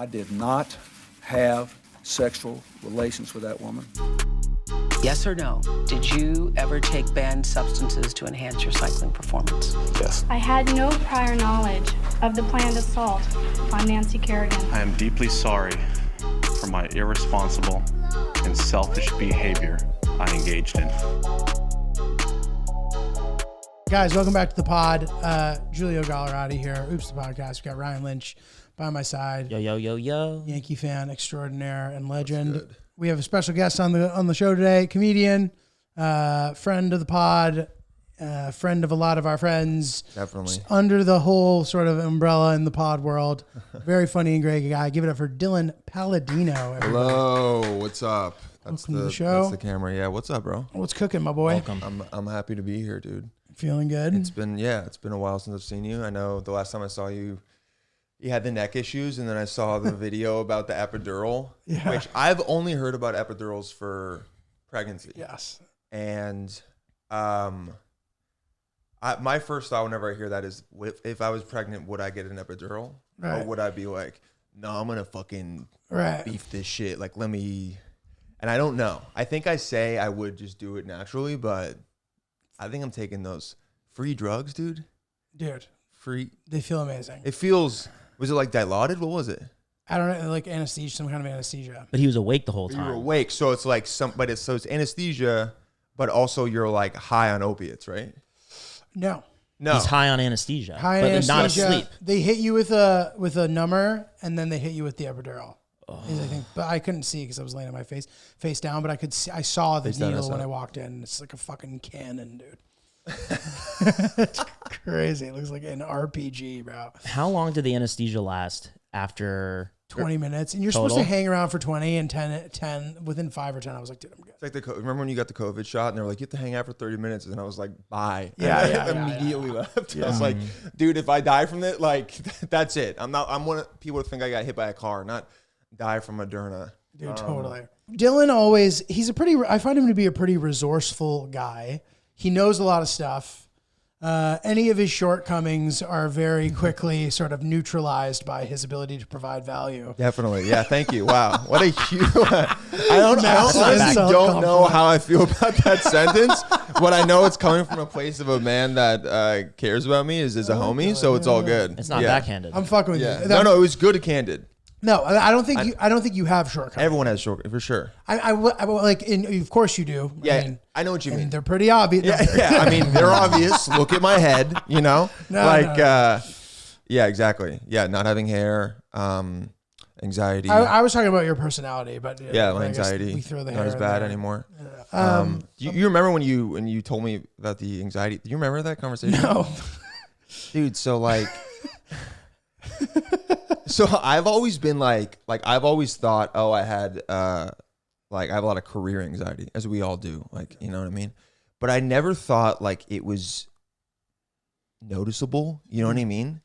I did not have sexual relations with that woman. Yes or no? Did you ever take banned substances to enhance your cycling performance? Yes. I had no prior knowledge of the planned assault on Nancy Kerrigan. I am deeply sorry for my irresponsible and selfish behavior I engaged in. Guys, welcome back to the pod. Giulio Gallerati here. Oops, the podcast. We got Ryan Lynch by my side. Yo, yo, yo, yo. Yankee fan extraordinaire and legend. We have a special guest on the show today, comedian, friend of the pod, friend of a lot of our friends. Definitely. Just under the whole sort of umbrella in the pod world. Very funny and great guy. Give it up for Dylan Palladino. Everybody. Hello, what's up? Welcome to the show. That's the camera. Yeah, what's up, bro? What's cooking, my boy? Welcome. I'm happy to be here, dude. Feeling good? It's been a while since I've seen you. I know the last time I saw you, you had the neck issues, and then I saw the video about the epidural, which I've only heard about epidurals for pregnancy. Yes. And my first thought whenever I hear that is, if I was pregnant, would I get an epidural? Right. Or would I be like, no, I'm going to fucking beef this shit. Like, let me... And I don't know. I think I say I would just do it naturally, but I think I'm taking those free drugs, dude. Dude. Free. They feel amazing. It feels... Was it like dilaudid? What was it? I don't know, like anesthesia, some kind of anesthesia. But he was awake the whole time. You were awake, so it's like it's anesthesia, but also you're like high on opiates, right? No. He's high on anesthesia, High but anesthesia, not asleep. They hit you with a number, and then they hit you with the epidural. I think, but I couldn't see because I was laying on my face down. But I could see. I saw the Face down, needle that's when up. I walked in. It's like a fucking cannon, dude. It's crazy. It looks like an RPG, bro. How long did the anesthesia last after 20 minutes, and you're total? supposed to hang around for 20 and 10 within 5 or 10. I was like, dude, I'm good. It's like remember when you got the COVID shot and they were like, you have to hang out for 30 minutes, and I was like, bye. Yeah, And yeah, I yeah, immediately left. I was like, dude, if I die from it, like that's it. I'm one of people think I got hit by a car, not die from Moderna. Dude, totally. Dylan I find him to be a pretty resourceful guy. He knows a lot of stuff. Any of his shortcomings are very quickly sort of neutralized by his ability to provide value. Definitely. Yeah. Thank you. Wow. What a huge, I honestly don't know how I feel about that sentence, but I know it's coming from a place of a man that cares about me, is a homie. So it's all good. It's not backhanded. I'm fucking with Yeah. you. No, it was good and candid. No, I don't think you have shortcomings. Everyone has short, for sure. I like, of course you do. Yeah. I know what you mean. They're pretty obvious. Yeah. I mean, they're obvious. Look at my head, you know? Yeah, exactly. Yeah. Not having hair, anxiety. I was talking about your personality, but yeah, my anxiety. We throw the not hair as in bad there. anymore. You remember when you told me about the anxiety? Do you remember that conversation? No. Dude, so like... So I've always been like I've always thought, I had I have a lot of career anxiety, as we all do, like, you know what I mean? But I never thought like it was noticeable, you know what I mean?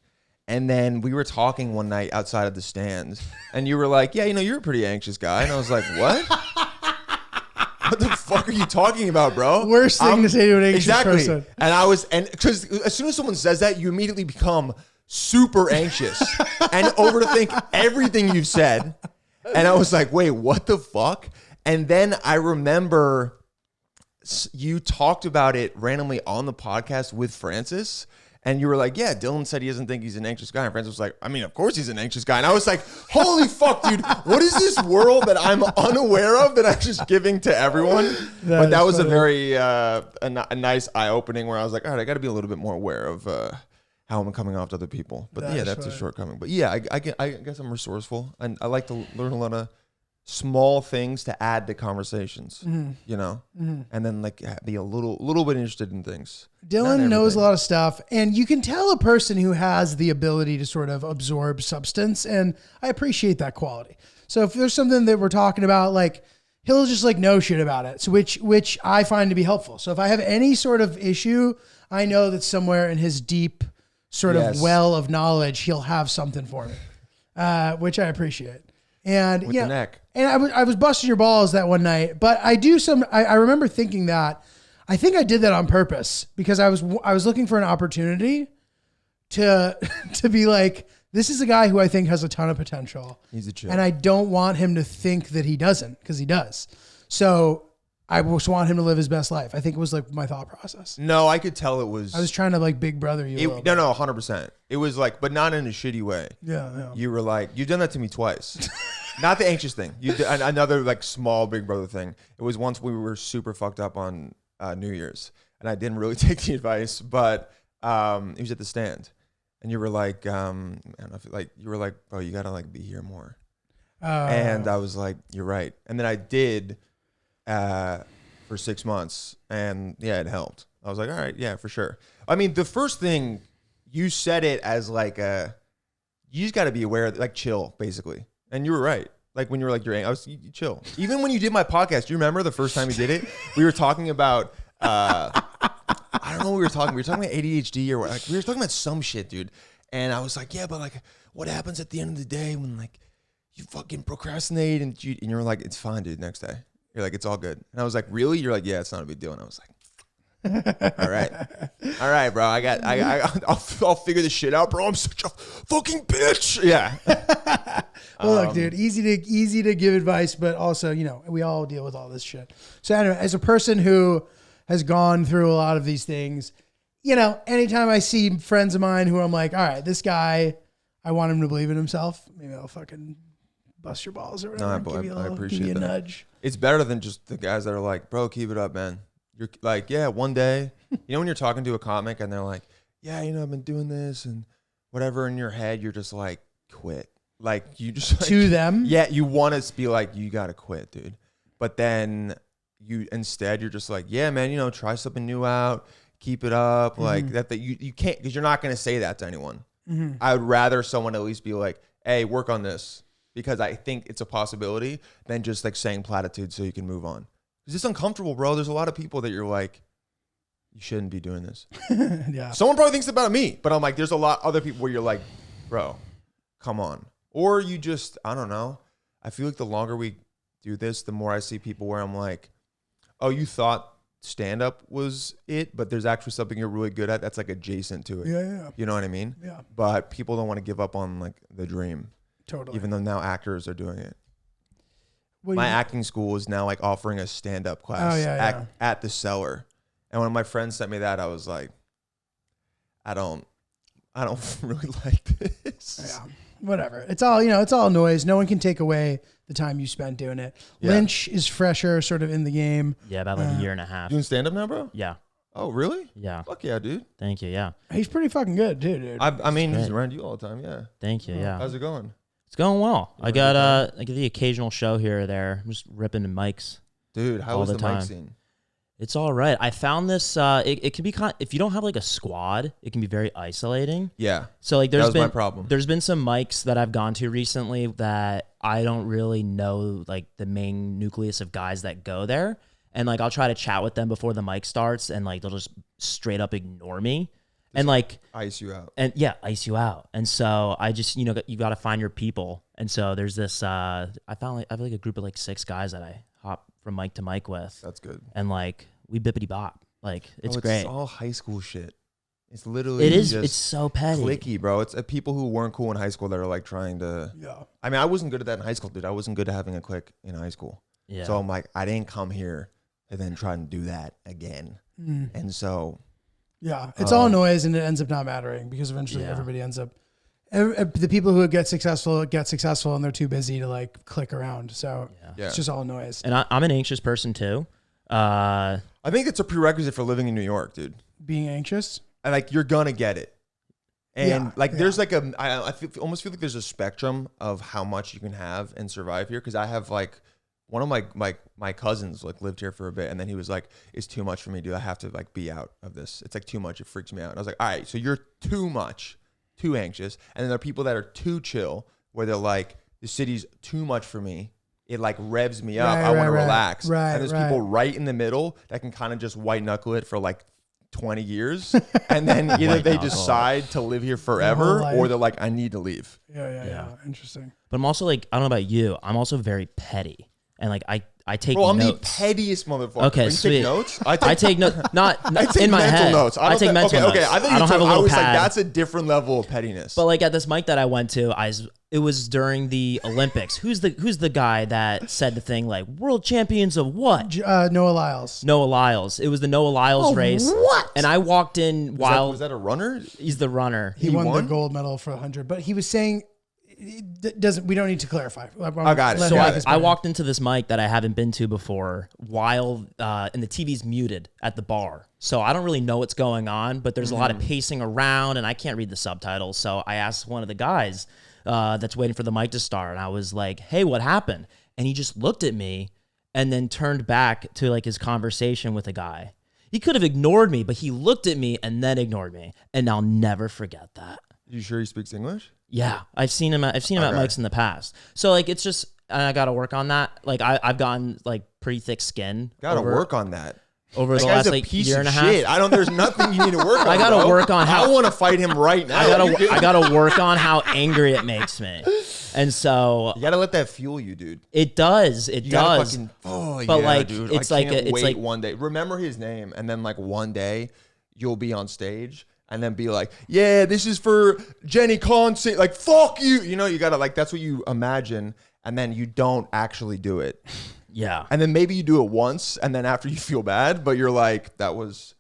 And then we were talking one night outside of the stands, and you were like, yeah, you're a pretty anxious guy. And I was like, what? What the fuck are you talking about, bro? Worst thing to say to an anxious person. And because as soon as someone says that, you immediately become super anxious and overthink everything you've said. And I was like, wait, what the fuck? And then I remember you talked about it randomly on the podcast with Francis. And you were like, yeah, Dylan said he doesn't think he's an anxious guy. And Francis was like, I mean, of course he's an anxious guy. And I was like, holy fuck, dude. What is this world that I'm unaware of that I'm just giving to everyone? But that was funny. A very a nice eye-opening where I was like, all right, I got to be a little bit more aware of how I'm coming off to other people. But that's a shortcoming. But yeah, I guess I'm resourceful. And I like to learn a lot of small things to add to conversations, you know, and then like be a little bit interested in things. Dylan knows a lot of stuff, and you can tell a person who has the ability to sort of absorb substance, and I appreciate that quality. So if there's something that we're talking about, like he'll just like know shit about it, so which I find to be helpful. So if I have any sort of issue, I know that somewhere in his deep sort of well of knowledge, he'll have something for me, which I appreciate. And with the neck. And I was busting your balls that one night, but I remember thinking that I think I did that on purpose because I was looking for an opportunity to be like, This is a guy who I think has a ton of potential. He's a chill. And I don't want him to think that he doesn't, because he does. So I just want him to live his best life. I think it was like my thought process. No, I could tell it was. I was trying to like big brother you. No, 100%. It was like, but not in a shitty way. Yeah. You were like, you've done that to me twice. Not the anxious thing. You did another like small big brother thing. It was once we were super fucked up on New Year's, and I didn't really take the advice, but he was at the stand, and you were like, man, I feel like you were like, bro, you gotta like be here more. And I was like, you're right. And then I did for 6 months, and yeah, it helped. I was like, all right, yeah, for sure. I mean, the first thing you said it as like you just got to be aware of, like, chill, basically. And you were right. Like when you were like, you chill. Even when you did my podcast, do you remember the first time you did it? We were talking about, I don't know what we were talking. We were talking about ADHD or what. Like, we were talking about some shit, dude. And I was like, yeah, but like, what happens at the end of the day when like you fucking procrastinate and you were like, it's fine, dude. Next day, you're like, it's all good. And I was like, really? You're like, yeah, it's not a big deal. And I was like, all right, bro. I'll figure this shit out, bro. I'm such a fucking bitch. Yeah. Well, look, dude, easy to give advice, but also, you know, we all deal with all this shit. So anyway, as a person who has gone through a lot of these things, you know, anytime I see friends of mine who I'm like, all right, this guy, I want him to believe in himself. Maybe I'll fucking bust your balls or whatever. I appreciate give you a that. nudge. It's better than just the guys that are like, bro, keep it up, man. You're like, yeah, one day, you know, when you're talking to a comic and they're like, yeah, you know, I've been doing this and whatever, in your head, you're just like, quit. Like, you just like, To them? Yeah, you want to be like, you got to quit, dude. But then instead, you're just like, yeah, man, you know, try something new out, keep it up. Like that you can't, because you're not going to say that to anyone. I would rather someone at least be like, hey, work on this, because I think it's a possibility, than just like saying platitudes so you can move on. Because it's uncomfortable, bro. There's a lot of people that you're like, you shouldn't be doing this. Yeah. Someone probably thinks about me, but I'm like, there's a lot other people where you're like, bro, come on. Or you just, I don't know. I feel like the longer we do this, the more I see people where I'm like, oh, you thought stand-up was it, but there's actually something you're really good at that's like adjacent to it. Yeah. You know what I mean? Yeah. But people don't want to give up on like the dream. Totally. Even though now actors are doing it. What My do you- acting school is now like offering a stand-up class at the Cellar. And when my friend sent me that, I was like, I don't really like this. Yeah. Whatever. It's all, you know, it's all noise. No one can take away the time you spent doing it. Yeah. Lynch is fresher sort of in the game. Yeah, about like a year and a half. Doing stand-up now, bro? Yeah. Oh, really? Yeah. Fuck yeah, dude. Thank you. Yeah. He's pretty fucking good too, dude. I mean, he's great. around you all the time, yeah. Thank you. Yeah. How's it going? It's going well. I get the occasional show here or there. I'm just ripping the mics. Dude, how All was the the mic time. scene? It's all right. I found this. It can be if you don't have like a squad, it can be very isolating. Yeah. So like, That was my problem. There's been some mics that I've gone to recently that I don't really know like the main nucleus of guys that go there, and like I'll try to chat with them before the mic starts, and like they'll just straight up ignore me, and like Ice you out. and yeah, ice you out. And so I just, you know, you got to find your people. And so there's this. I found like I have like a group of like 6 guys that I hop from mic to mic with. That's good. And like we bippity bop. Like it's Oh, great. It's all high school shit. It's literally It is. just It's so petty. clicky, bro. It's people who weren't cool in high school that are like trying to. yeah. I mean, I wasn't good at that in high school, dude. I wasn't good at having a clique in high school. Yeah. So I'm like, I didn't come here and then try and do that again. And so Yeah. It's all noise, and it ends up not mattering because eventually Yeah. everybody ends up. The people who get successful, and they're too busy to like click around. So yeah, it's just all noise. And I'm an anxious person too. I think it's a prerequisite for living in New York, dude. Being anxious. And like you're gonna get it. And Yeah, like there's like I almost feel like there's a spectrum of how much you can have and survive here. Because I have like one of my cousins like lived here for a bit, and then he was like, it's too much for me, dude. I have to like be out of this. It's like too much. It freaks me out. And I was like, all right, so you're too much, too anxious. And then there are people that are too chill, where they're like, the city's too much for me. It like revs me up. I want to relax. And there's people right in the middle that can kind of just white knuckle it for like 20 years. And then either they decide to live here forever, or they're like, I need to leave. Yeah. Interesting. But I'm also like, I don't know about you. I'm also very petty. And like I take Bro, I'm notes. the pettiest motherfucker. Okay, you sweet. take notes? I take notes, not I take in my mental head. notes. I take mental notes. Okay, I think I don't have a I little was pad. like, that's a different level of pettiness. But like at this mic that I went to, it was during the Olympics. Who's the guy that said the thing like world champions of what? Noah Lyles. Noah Lyles. It was the Noah Lyles race. What? And I walked in while was that a runner? he's the runner. He won the won? gold medal for 100, but he was saying it doesn't. We don't need to clarify. I got it. Let So him I, make his I point. walked into this mic that I haven't been to before while and the TV's muted at the bar. So I don't really know what's going on, but there's a lot of pacing around and I can't read the subtitles. So I asked one of the guys that's waiting for the mic to start and I was like, "Hey, what happened?" And he just looked at me and then turned back to like his conversation with a guy. He could have ignored me, but he looked at me and then ignored me. And I'll never forget that. You sure he speaks English? Yeah, I've seen him at mics in the past. So like it's just and I got to work on that. Like I've gotten like pretty thick skin. Gotta work on that. over That the guy's last a like piece year of and a half. shit. There's nothing you need to work on. I gotta bro. work on how- I want to fight him right now. I gotta work on how angry it makes me, and so You gotta let that fuel you, dude. it does. It You gotta does. fucking, oh But, yeah, like, dude. it's I like can't it's wait like- one day. Remember his name, and then like one day you'll be on stage and then be like, yeah, this is for Jenny Consi. Like, fuck you. You know, you gotta like that's what you imagine, and then you don't actually do it. Yeah. And then maybe you do it once, and then after you feel bad, but you're like, that was,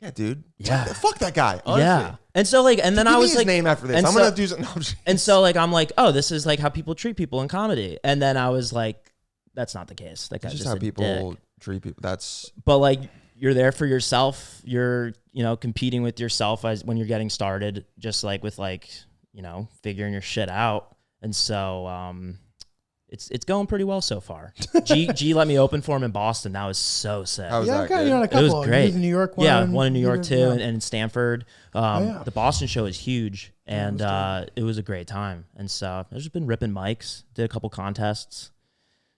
yeah, dude. Yeah. Fuck that guy. Honestly. Yeah. And so like, and then Give I me was his like, name after this. and I'm so- gonna do something. No, and so like, I'm like, oh, this is like how people treat people in comedy. And then I was like, that's not the case. That guy's that's just just how a people dick. treat people. That's But like, you're there for yourself. You're, competing with yourself as when you're getting started, just like with like, figuring your shit out. And so, it's going pretty well so far. G let me open for him in Boston. That was so sick. How was Yeah, that I've got good? you on a It couple. was great. You did the New York one. Yeah, one in New York too, Yeah. and in Stanford. yeah. The Boston show is huge, and it was a great time. And so I've just been ripping mics, did a couple contests,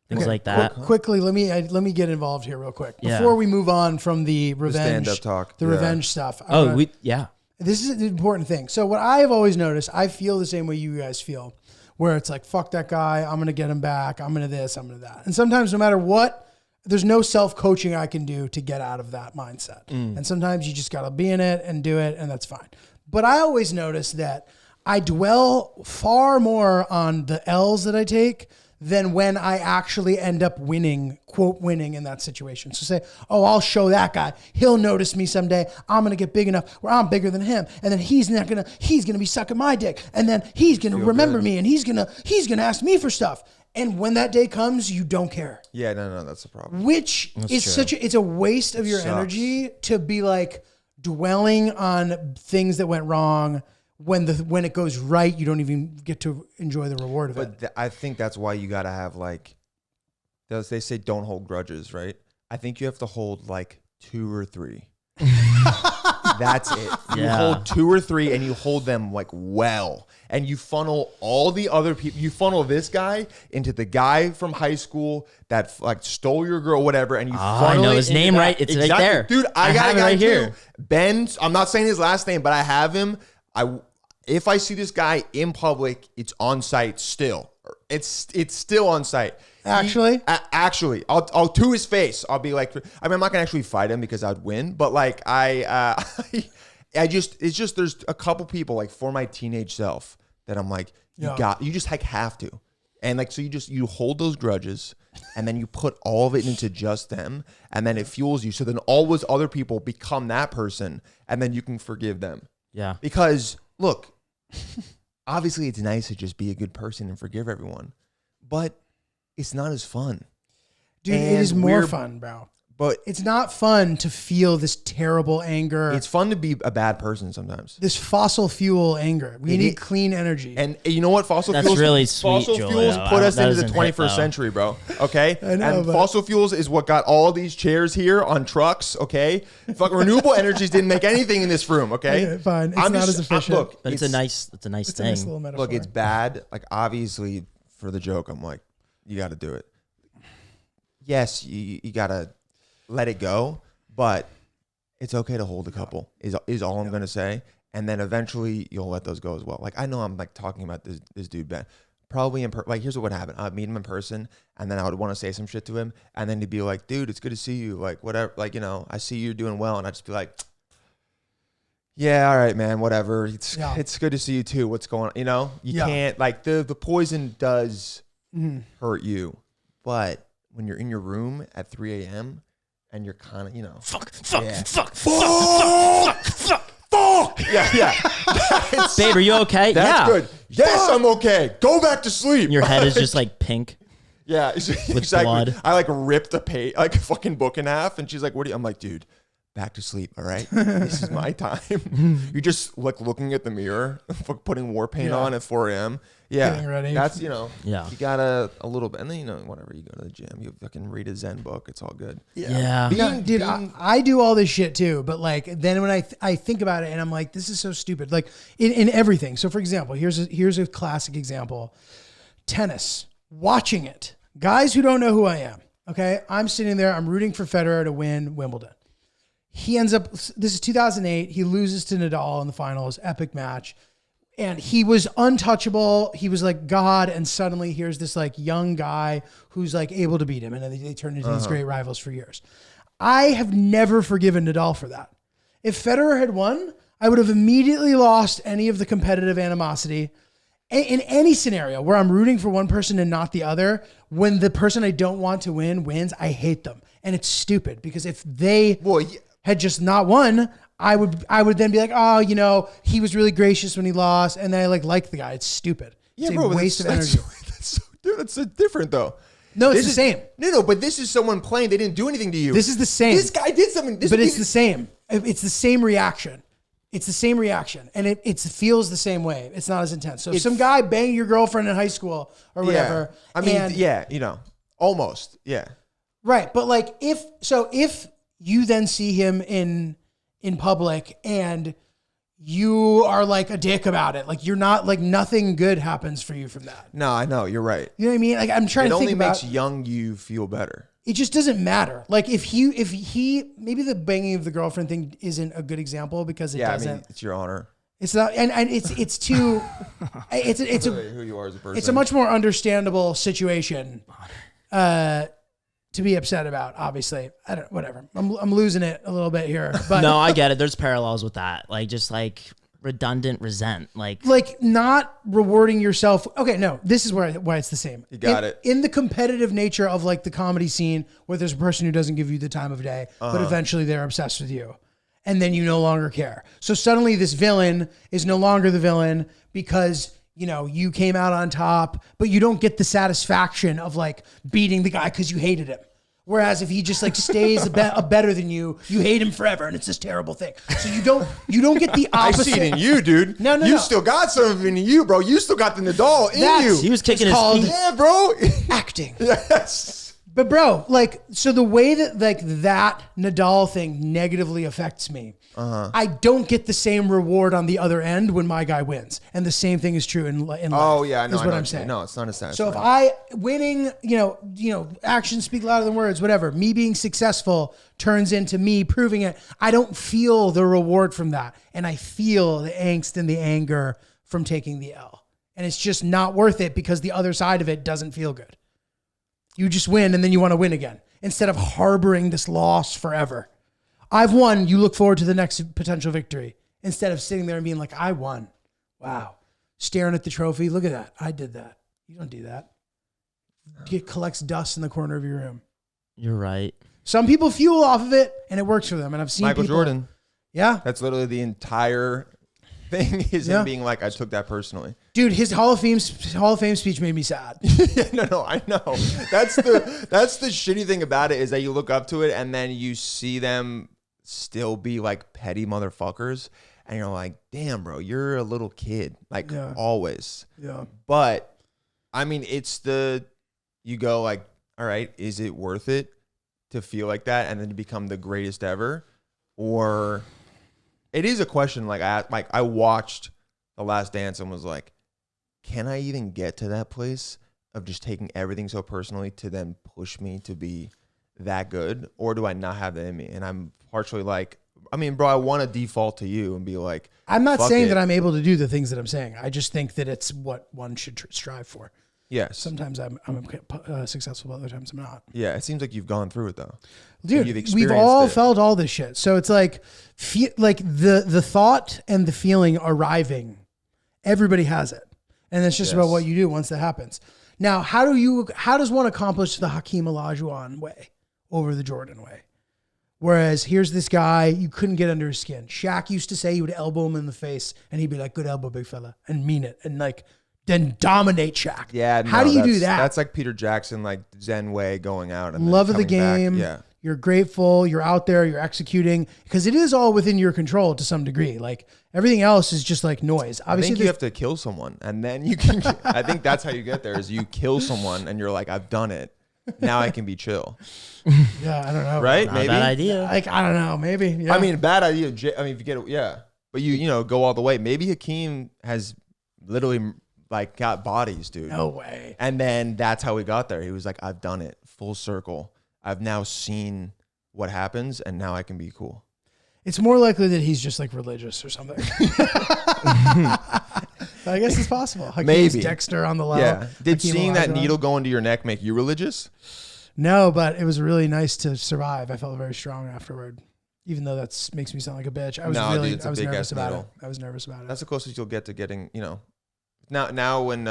things Okay, like that. Quickly, let me get involved here real quick Yeah. before we move on from the revenge, stand-up talk, the yeah. revenge stuff. I wanna- This is an important thing. So what I have always noticed, I feel the same way you guys feel, where it's like, fuck that guy, I'm gonna get him back, I'm gonna this, I'm gonna that. And sometimes no matter what, there's no self-coaching I can do to get out of that mindset. And sometimes you just gotta be in it and do it, and that's fine. But I always notice that I dwell far more on the L's that I take than when I actually end up winning, quote, winning in that situation. So say, oh, I'll show that guy. He'll notice me someday. I'm going to get big enough where I'm bigger than him. And then he's going to be sucking my dick. And then he's going to remember me and he's going to ask me for stuff. And when that day comes, you don't care. Yeah, no, that's the problem. Which is it's a waste of your Sucks. energy to be like dwelling on things that went wrong. When it goes right, you don't even get to enjoy the reward of it. But I think that's why you gotta have like, they say don't hold grudges, right? I think you have to hold like 2 or 3. That's it. You Yeah. hold 2 or 3 and you hold them like well. And you funnel all the other people. You funnel this guy into the guy from high school that like stole your girl, whatever. And you I funnel know it his into name that. right. It's right there. Dude, I got have a it guy right too. here. Ben, I'm not saying his last name, but I have him. If I see this guy in public, it's on site still. It's still on site. Actually? Actually, I'll to his face. I'll be like, I'm not gonna actually fight him because I'd win, but like it's just there's a couple people like for my teenage self that I'm like, you just like have to, and like so you hold those grudges, and then you put all of it into just them, and then it fuels you. So then all those other people become that person, and then you can forgive them. Yeah. Because look, obviously it's nice to just be a good person and forgive everyone, but it's not as fun. Dude, it And is more fun, bro. But It's not fun to feel this terrible anger, it's fun to be a bad person sometimes. this fossil fuel anger. We It need is- clean energy. And you know what? Fossil That's fuels. really sweet, Fossil Giulio. fuels put us That into the doesn't hit, 21st though. century, bro. Okay. I know, and but- fossil fuels is what got all these chairs here on trucks. Okay. Fuck, renewable energies didn't make anything in this room. Okay. Okay, fine. It's not as efficient. Look, But it's a nice it's a thing. nice little metaphor. Look, it's bad. Like obviously, for the joke, I'm like, you got to do it. Yes, you got to let it go, but it's okay to hold a couple. Is all I'm gonna say, and then eventually you'll let those go as well. Like I know I'm like talking about this dude Ben, probably like here's what would happen. I'd meet him in person, and then I would want to say some shit to him, and then he'd be like, dude, it's good to see you, like whatever, like, you know, I see you're doing well, and I'd just be like, yeah, all right, man, whatever. It's good to see you too. What's going on? You know, you can't, like, the poison does hurt you, but when you're in your room at 3 a.m. and you're kind of, you know, fuck. Yeah. Babe, are you okay? That's good. Yes, I'm okay. Go back to sleep. Your head is just like pink. Yeah, with exactly. blood. I like ripped a fucking book in half, and she's like, "What do you?" I'm like, "Dude, back to sleep. All right, this is my time." You're just like looking at the mirror, putting war paint on at 4 a.m. Yeah, Getting ready. that's, you know, Yeah. you gotta a little bit, and then, you know, whatever, you go to the gym, you fucking read a Zen book, it's all good. Yeah. Dude, I do all this shit too, but like then when I think about it and I'm like, this is so stupid. Like in everything. So for example, here's a classic example. Tennis. Watching it. Guys who don't know who I am. Okay, I'm sitting there. I'm rooting for Federer to win Wimbledon. He ends up. This is 2008. He loses to Nadal in the finals. Epic match. And he was untouchable. He was like God. And suddenly here's this like young guy who's like able to beat him. And then they turned into these great rivals for years. I have never forgiven Nadal for that. If Federer had won, I would have immediately lost any of the competitive animosity. In any scenario where I'm rooting for one person and not the other, when the person I don't want to win wins, I hate them. And it's stupid because if they had just not won, I would then be like, oh, you know, he was really gracious when he lost, and then I like the guy. It's stupid. It's a waste of energy. That's so different though. No, it's the same. No, but this is someone playing. They didn't do anything to you. This is the same. This guy did something. But it's the same. It's the same reaction. It's the same reaction, and it feels the same way. It's not as intense. So if some guy banged your girlfriend in high school or whatever, I mean, you know, almost, yeah. Right, but like if you then see him in public and you are like a dick about it, like you're not, like nothing good happens for you from that. No, I know, you're right. You know what I mean? Like I'm trying to think about. It only makes young you feel better. It just doesn't matter. Like if he maybe the banging of the girlfriend thing isn't a good example because it doesn't. I mean, it's your honor. It's not, and it's too. It's who you are as a person. It's a much more understandable situation. To be upset about, obviously. I don't. Whatever. I'm losing it a little bit here, but No, I get it. There's parallels with that. Like just like redundant resent. Like not rewarding yourself. Okay, no, this is why it's the same. You got it. In the competitive nature of like the comedy scene, where there's a person who doesn't give you the time of day, but eventually they're obsessed with you, and then you no longer care. So suddenly this villain is no longer the villain because, you know, you came out on top, but you don't get the satisfaction of like beating the guy because you hated him. Whereas if he just like stays better than you, you hate him forever, and it's this terrible thing. So you don't get the opposite. I see it in you, dude. No. You still got something in you, bro. You still got the Nadal in you. he was kicking It's his called feet. Yeah, bro. acting. Yes. But bro, like, so the way that like that Nadal thing negatively affects me, I don't get the same reward on the other end when my guy wins. And the same thing is true in life. Oh yeah, no, is what I'm saying. No, it's not a satisfying. So if I winning, you know, actions speak louder than words, whatever, me being successful turns into me proving it, I don't feel the reward from that. And I feel the angst and the anger from taking the L. And it's just not worth it because the other side of it doesn't feel good. You just win and then you want to win again instead of harboring this loss forever. I've won. You look forward to the next potential victory instead of sitting there and being like, I won. Wow. Staring at the trophy. Look at that. I did that. You don't do that. It collects dust in the corner of your room. You're right. Some people fuel off of it and it works for them. And I've seen Michael people, Jordan. Yeah. That's literally the entire thing is Yeah. him being like, I took that personally. Dude, his Hall of Fame speech made me sad. No, I know. That's the shitty thing about it is that you look up to it and then you see them still be like petty motherfuckers. And you're like, damn, bro, you're a little kid. Like always. Yeah. But I mean, you go like, all right, is it worth it to feel like that and then to become the greatest ever? Or it is a question like I watched The Last Dance and was like, can I even get to that place of just taking everything so personally to then push me to be that good? Or do I not have that in me? And I'm partially like, I mean, bro, I want to default to you and be like, I'm not fuck saying it. that I'm able to do the things that I'm saying. I just think that it's what one should strive for. Yes. Sometimes I'm successful, other times I'm not. Yeah, it seems like you've gone through it though. Dude, You've we've experienced all it. felt all this shit. So it's like, the thought and the feeling arriving, everybody has it. And it's just about what you do once that happens. Now, how does one accomplish the Hakeem Olajuwon way over the Jordan way? Whereas here's this guy, you couldn't get under his skin. Shaq used to say he would elbow him in the face and he'd be like, good elbow, big fella, and mean it. And like, then dominate Shaq. Yeah. How do you do that? That's like Peter Jackson, like Zen way going out and then Love of the coming back. game. Yeah. You're grateful. You're out there. You're executing because it is all within your control to some degree. Like everything else is just like noise. I Obviously, think you have to kill someone and then you can, I think that's how you get there is you kill someone and you're like, I've done it. Now I can be chill. yeah, I don't know. Right? Not Maybe. a bad idea. Like, I don't know. Maybe. Yeah. I mean, bad idea. I mean, if you get it, yeah. But you know, go all the way. Maybe Hakeem has literally like got bodies, dude. no way. And then that's how he got there. He was like, I've done it full circle. I've now seen what happens and now I can be cool. It's more likely that he's just like religious or something. I guess it's possible. Hakeem's Maybe. Dexter on the low. Yeah. Did Hakeem seeing that Olajuwon. needle go into your neck make you religious? No, but it was really nice to survive. I felt very strong afterward, even though that makes me sound like a bitch. I was No, really, dude, it's a I was big nervous ass about it. needle. I was nervous about it. That's the closest you'll get to getting, you know, now when,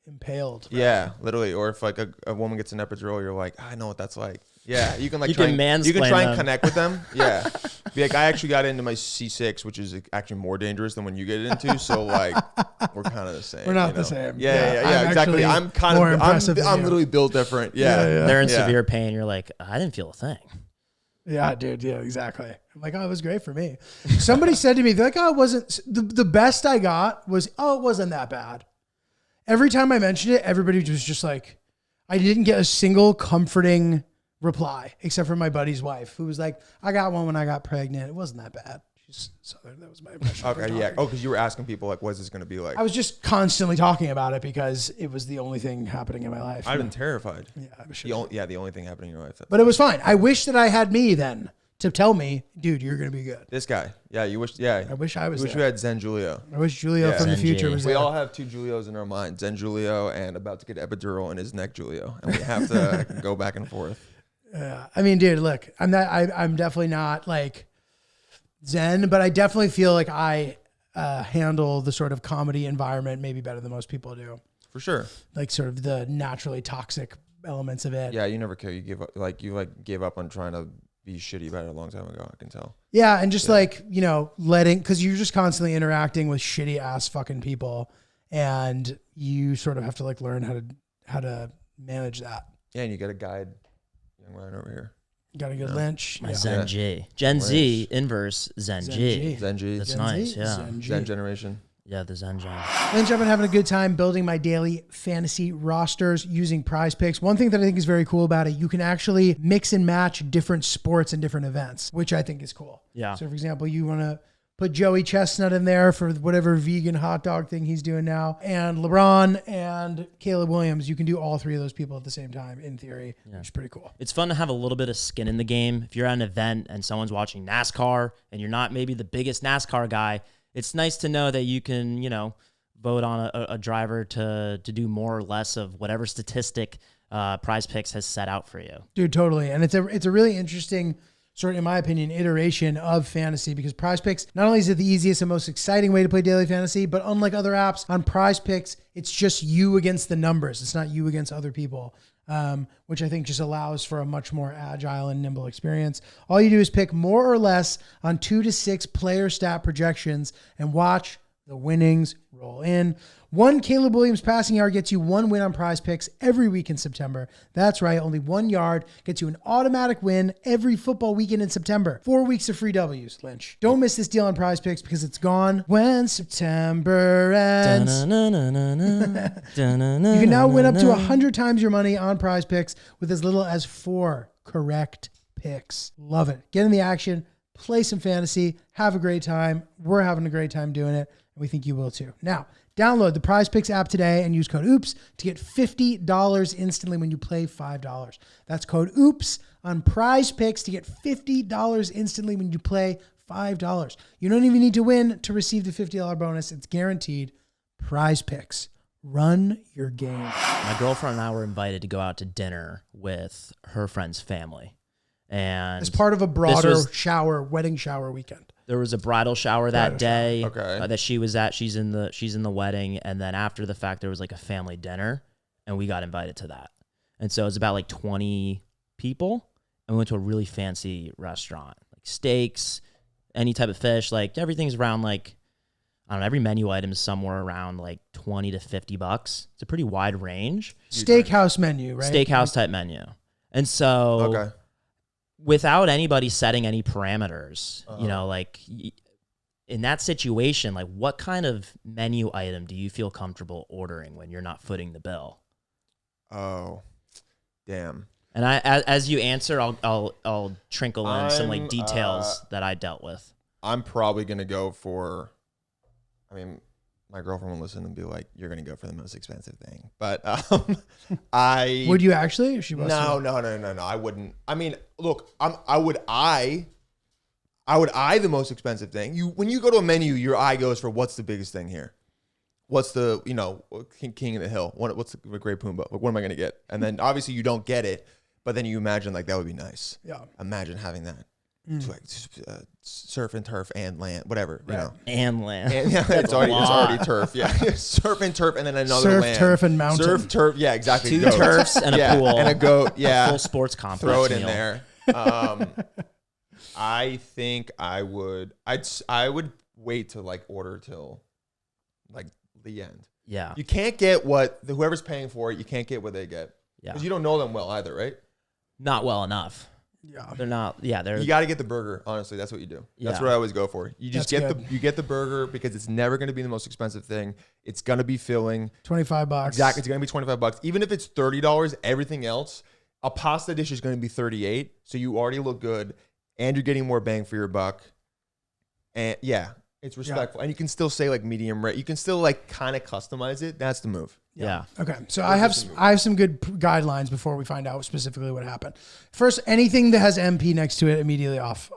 Impaled. Bro. yeah, literally. Or if like a woman gets an epidural, you're like, I know what that's like. Yeah, you can like You try can and, you can mansplain try and them. connect with them. Yeah, be like, I actually got into my C6, which is actually more dangerous than when you get it into. So like, we're kind of the same. We're not you the know? same. Yeah, I'm exactly. actually I'm kind more of, impressive than I'm you. literally built different. Yeah, Yeah. They're in Yeah. severe pain. You're like, I didn't feel a thing. Yeah, dude. Yeah, exactly. I'm like, oh, it was great for me. Somebody said to me, they're like, oh, it wasn't, the best I got was, oh, it wasn't that bad. Every time I mentioned it, everybody was just like, I didn't get a single comforting reply except for my buddy's wife, who was like, I got one when I got pregnant. It wasn't that bad. She's Southern. That was my impression. of her Okay, yeah. talking. Oh, because you were asking people like, what's this going to be like? I was just constantly talking about it because it was the only thing happening in my life. I've been terrified. Yeah, I was The only thing happening in your life. But it was fine. I wish that I had me then to tell me, dude, you're going to be good. This guy. Yeah, you wish. Yeah, I wish I was wish there. we had Zen Julio. I wish Julio Yeah. from the Zen future G. was We there. all have two Julios in our mind, Zen Julio and about to get epidural in his neck Julio, and we have to go back and forth. Yeah. I mean, dude, look, I'm definitely not like Zen, but I definitely feel like I handle the sort of comedy environment maybe better than most people do. For sure. Like sort of the naturally toxic elements of it. Yeah, you never care. You give up, you gave up on trying to be shitty about it a long time ago. I can tell. Yeah. And just like, you know, cause you're just constantly interacting with shitty ass fucking people and you sort of have to like learn how to manage that. Yeah, and you got a guide, young man over here. You got a good lynch. My Yeah. Zen G. Gen Z inverse Zen Zen G. G. Zen G. That's Gen nice, Z, yeah. Zen G. Zen generation. Yeah, the Zen Gen. Lynch, I've been having a good time building my daily fantasy rosters using Prize Picks. One thing that I think is very cool about it, you can actually mix and match different sports and different events, which I think is cool. Yeah. So, for example, you want to put Joey Chestnut in there for whatever vegan hot dog thing he's doing now, and LeBron and Caleb Williams. You can do all three of those people at the same time, in theory, which is pretty cool. It's fun to have a little bit of skin in the game. If you're at an event and someone's watching NASCAR and you're not maybe the biggest NASCAR guy, it's nice to know that you can, you know, vote on a driver to do more or less of whatever statistic Prize Picks has set out for you. Dude, totally. And it's a really interesting sort of, in my opinion, iteration of fantasy because Prize Picks, not only is it the easiest and most exciting way to play daily fantasy, but unlike other apps, on Prize Picks, it's just you against the numbers. It's not you against other people, which I think just allows for a much more agile and nimble experience. All you do is pick more or less on 2 to 6 player stat projections and watch the winnings roll in. One Caleb Williams passing yard gets you 1 win on Prize Picks every week in September. That's right, only 1 yard gets you an automatic win every football weekend in September. 4 weeks of free W's, Lynch. Don't miss this deal on Prize Picks because it's gone when September ends. You can now win up to 100 times your money on Prize Picks with as little as 4 correct picks. Love it. Get in the action, play some fantasy, have a great time. We're having a great time doing it, and we think you will too. Now, download the Prize Picks app today and use code OOPS to get $50 instantly when you play $5. That's code OOPS on Prize Picks to get $50 instantly when you play $5. You don't even need to win to receive the $50 bonus. It's guaranteed. Prize Picks. Run your game. My girlfriend and I were invited to go out to dinner with her friend's family. And As part of a broader was- wedding shower weekend. there was a bridal shower that day Okay. that she was at. She's in the wedding. And then after the fact, there was like a family dinner and we got invited to that. And so it was about like 20 people and we went to a really fancy restaurant, like steaks, any type of fish, like everything's around like, I don't know, every menu item is somewhere around like $20 to $50. It's a pretty wide range. Steakhouse menu, right? Steakhouse type menu. And so without anybody setting any parameters, you know, like in that situation, like what kind of menu item do you feel comfortable ordering when you're not footing the bill? Oh, damn. And as you answer, I'll trinkle in some like details that I dealt with. I'm probably going to go for, I mean, my girlfriend will listen and be like, you're going to go for the most expensive thing. But I... Would you actually? Or she wasn't? No. I wouldn't. I mean, look, I would eye the most expensive thing. When you go to a menu, your eye goes for what's the biggest thing here? What's the, you know, King of the Hill? What's the Great Pumbaa? Like, what am I going to get? And then obviously you don't get it, but then you imagine like that would be nice. Yeah. Imagine having that. It's like surf and turf and land, whatever, you know. And land. And, yeah, it's already turf. Yeah, surf and turf, and then another Surf, land. turf, and mountain. Surf, turf. Yeah, exactly. 2 Goats. turfs and a pool. And a goat. Yeah, A full sports complex. throw it in meal. there. I think I would wait to like order till like the end. Yeah. You can't get what whoever's paying for it. You can't get what they get Yeah. because you don't know them well either, right? Not well enough. Yeah. They're not. Yeah. They're. You got to get the burger. Honestly, that's what you do. That's Yeah. what I always go for. You just That's you get the burger because it's never going to be the most expensive thing. It's going to be filling. $25. Exactly. It's going to be $25. Even if it's $30, everything else, a pasta dish is going to be $38. So you already look good and you're getting more bang for your buck. And yeah, it's respectful. And you can still say like medium rare. You can still like kind of customize it. That's the move. Yeah. Okay, so I have some good guidelines before we find out specifically what happened. First, anything that has MP next to it, immediately off.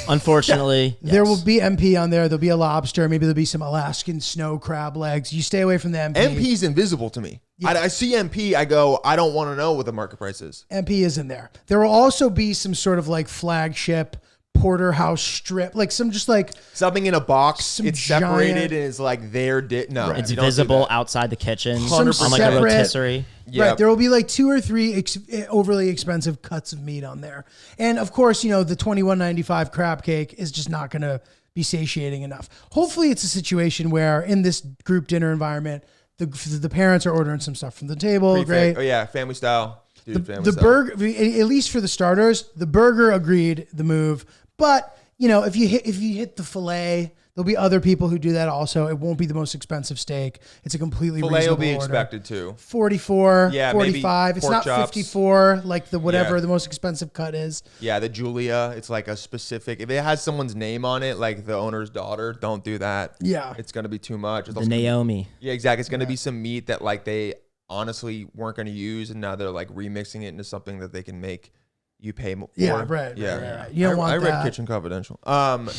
Unfortunately, There yes. will be MP on there. There'll be a lobster. Maybe there'll be some Alaskan snow crab legs. You stay away from the MP. MP is invisible to me. Yeah. I see MP. I go, I don't want to know what the market price is. MP is in there. There will also be some sort of like flagship porterhouse strip, like some just like Something in a box. Some It's separated giant- and it's like their no. It's you don't do visible that. outside the kitchen Some on like a separate- rotisserie. Yeah. Right, there will be like 2 or 3 overly expensive cuts of meat on there, and of course, you know the $21.95 crab cake is just not going to be satiating enough. Hopefully, it's a situation where in this group dinner environment, the parents are ordering some stuff from the table. Prefect. Great. Oh yeah, family style. Dude, family The style. burger, at least for the starters, the burger agreed the move, but you know if you hit the fillet. There'll be other people who do that also. It won't be the most expensive steak. It's a completely Filet will reasonable be order. expected too. 44, Yeah, maybe 45. It's pork not chops. 54 like the whatever Yeah. the most expensive cut is. Yeah, the Julia, it's like a specific. If it has someone's name on it, like the owner's daughter, don't do that. Yeah. It's gonna be too much. It's The also- Naomi. Yeah, exactly. It's gonna be some meat that like they honestly weren't gonna use, and now they're like remixing it into something that they can make you pay more. Yeah, right. Yeah, Right. You don't want I read that. Kitchen Confidential.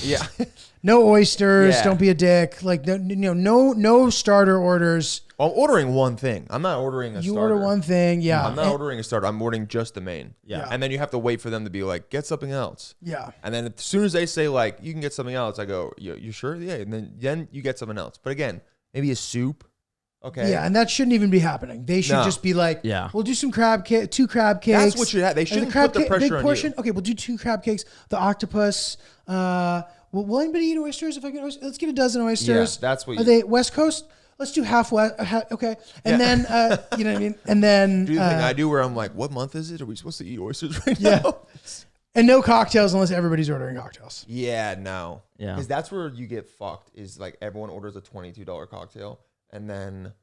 Yeah. No oysters. Yeah. Don't be a dick. Like no starter orders. I'm ordering one thing. I'm not ordering a You starter. order one thing. Yeah. I'm not ordering a starter. I'm ordering just the main. Yeah. And then you have to wait for them to be like, get something else. Yeah. And then as soon as they say like, you can get something else, I go, you sure? Yeah. And then you get something else. But again, maybe a soup. Okay. Yeah, and that shouldn't even be happening. They should No. just be like, Yeah. we'll do some crab cake, 2 crab cakes. That's what should happen. They And shouldn't crab put the cake- big pressure on portion. you. Okay, we'll do 2 crab cakes. The octopus. Will anybody eat oysters? If I get oysters, let's get a dozen oysters. Yeah, that's what Are you- they West Coast? Let's do half West. Okay, and then you know what I mean. And then Do the thing I do where I'm like, what month is it? Are we supposed to eat oysters right Yeah. now? and no cocktails unless everybody's ordering cocktails. Yeah, no. Yeah. Because that's where you get fucked is like everyone orders a $22 cocktail. And then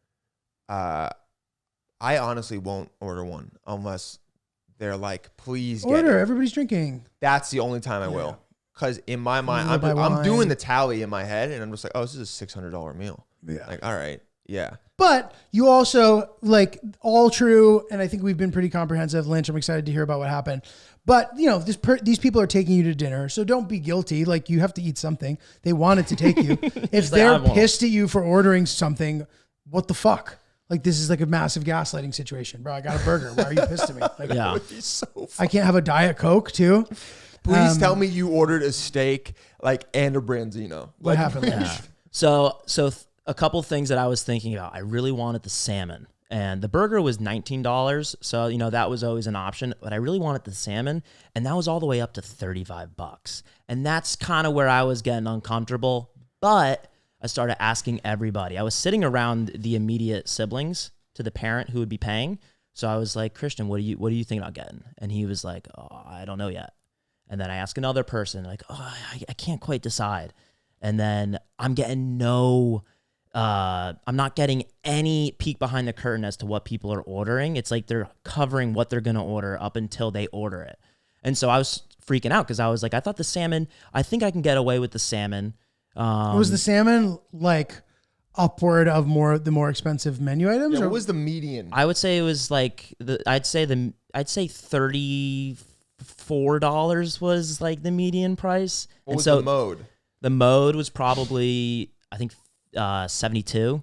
I honestly won't order one unless they're like, please get Order. it. Everybody's drinking. That's the only time I will. Because in my mind, Live by I'm doing wine. the tally in my head and I'm just like, oh, this is a $600 meal. Yeah. Like, all right. Yeah. But you also like all true, and I think we've been pretty comprehensive. Lynch, I'm excited to hear about what happened. But you know, these people are taking you to dinner, so don't be guilty. Like you have to eat something. They wanted to take you. If they're pissed at you for ordering something, what the fuck? Like this is like a massive gaslighting situation, bro. I got a burger. Why are you pissed at me? Like, Yeah. Would be so fun. I can't have a Diet Coke too. Please tell me you ordered a steak like and a branzino. What happened? Lynch? So a couple things that I was thinking about. I really wanted the salmon, and the burger was $19. So, you know, that was always an option, but I really wanted the salmon, and that was all the way up to $35. And that's kind of where I was getting uncomfortable, but I started asking everybody. I was sitting around the immediate siblings to the parent who would be paying. So I was like, Christian, what do you think about getting? And he was like, oh, I don't know yet. And then I asked another person, like, oh, I can't quite decide. And then I'm getting I'm not getting any peek behind the curtain as to what people are ordering. It's like they're covering what they're going to order up until they order it. And so I was freaking out because I was like, I thought the salmon, I think I can get away with the salmon. Was the salmon like upward of the more expensive menu items? Yeah, or what was the median? I would say it was like, I'd say $34 was like the median price. What and was so the mode? The mode was probably, I think, 72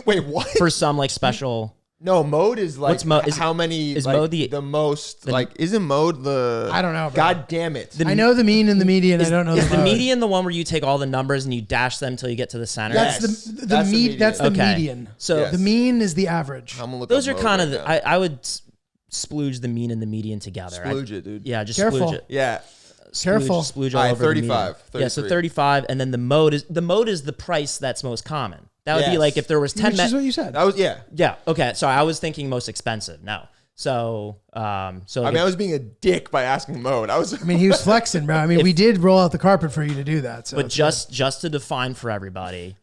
Wait, what? for some like special. No, mode is like What's mode? how many? Is like, mode the most? Like, isn't mode the? I don't know, bro. God damn it! I know the mean and the median. I don't know Is the mode. median the one where you take all the numbers and you dash them until you get to the center? That's Yes, the that's the median. That's the Okay. median. So Yes. The mean is the average. I'm gonna look those up are mode kind right of, now. I would splooge the mean and the median together. Splooge it, dude. Yeah, just Careful. splooge it. Yeah. Careful. Splooge All all right, over 35, the median. Yeah, so 33. 35, and then the mode is the price that's most common. That would be Yes. like if there was 10 Which is what you said. That was Yeah, okay. So I was thinking most expensive. No. So I was being a dick by asking mode. I mean, he was flexing, bro. I mean, we did roll out the carpet for you to do that. So but it's just to define for everybody,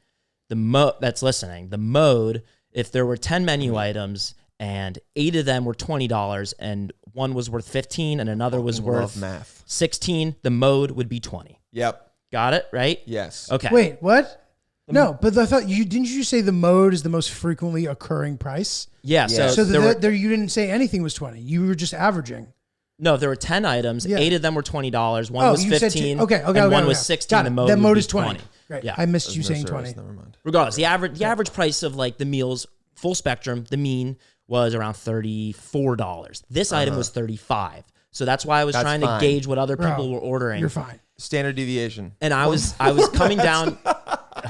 the mode that's listening, the mode, if there were 10 menu items and 8 of them were $20 and one was worth 15 and another was worth math. 16, the mode would be 20. Yep. Got it, right? Yes. Okay. Wait, what? No, but I thought didn't you say the mode is the most frequently occurring price? Yeah, Yeah. So there were, there you didn't say anything was 20. You were just averaging. no, if there were 10 items, Yeah. 8 of them were $20, one was you said 15, okay, and one was 16, Got the it. mode That would mode be is 20. 20. Right. Yeah. I missed you saying Service, 20. Never mind. Regardless, the average price of like the meals, full spectrum, the mean was around $34. This item was $35. So that's why I was That's trying fine. to gauge what other Bro, people were ordering. You're fine. Standard deviation. And I was coming down.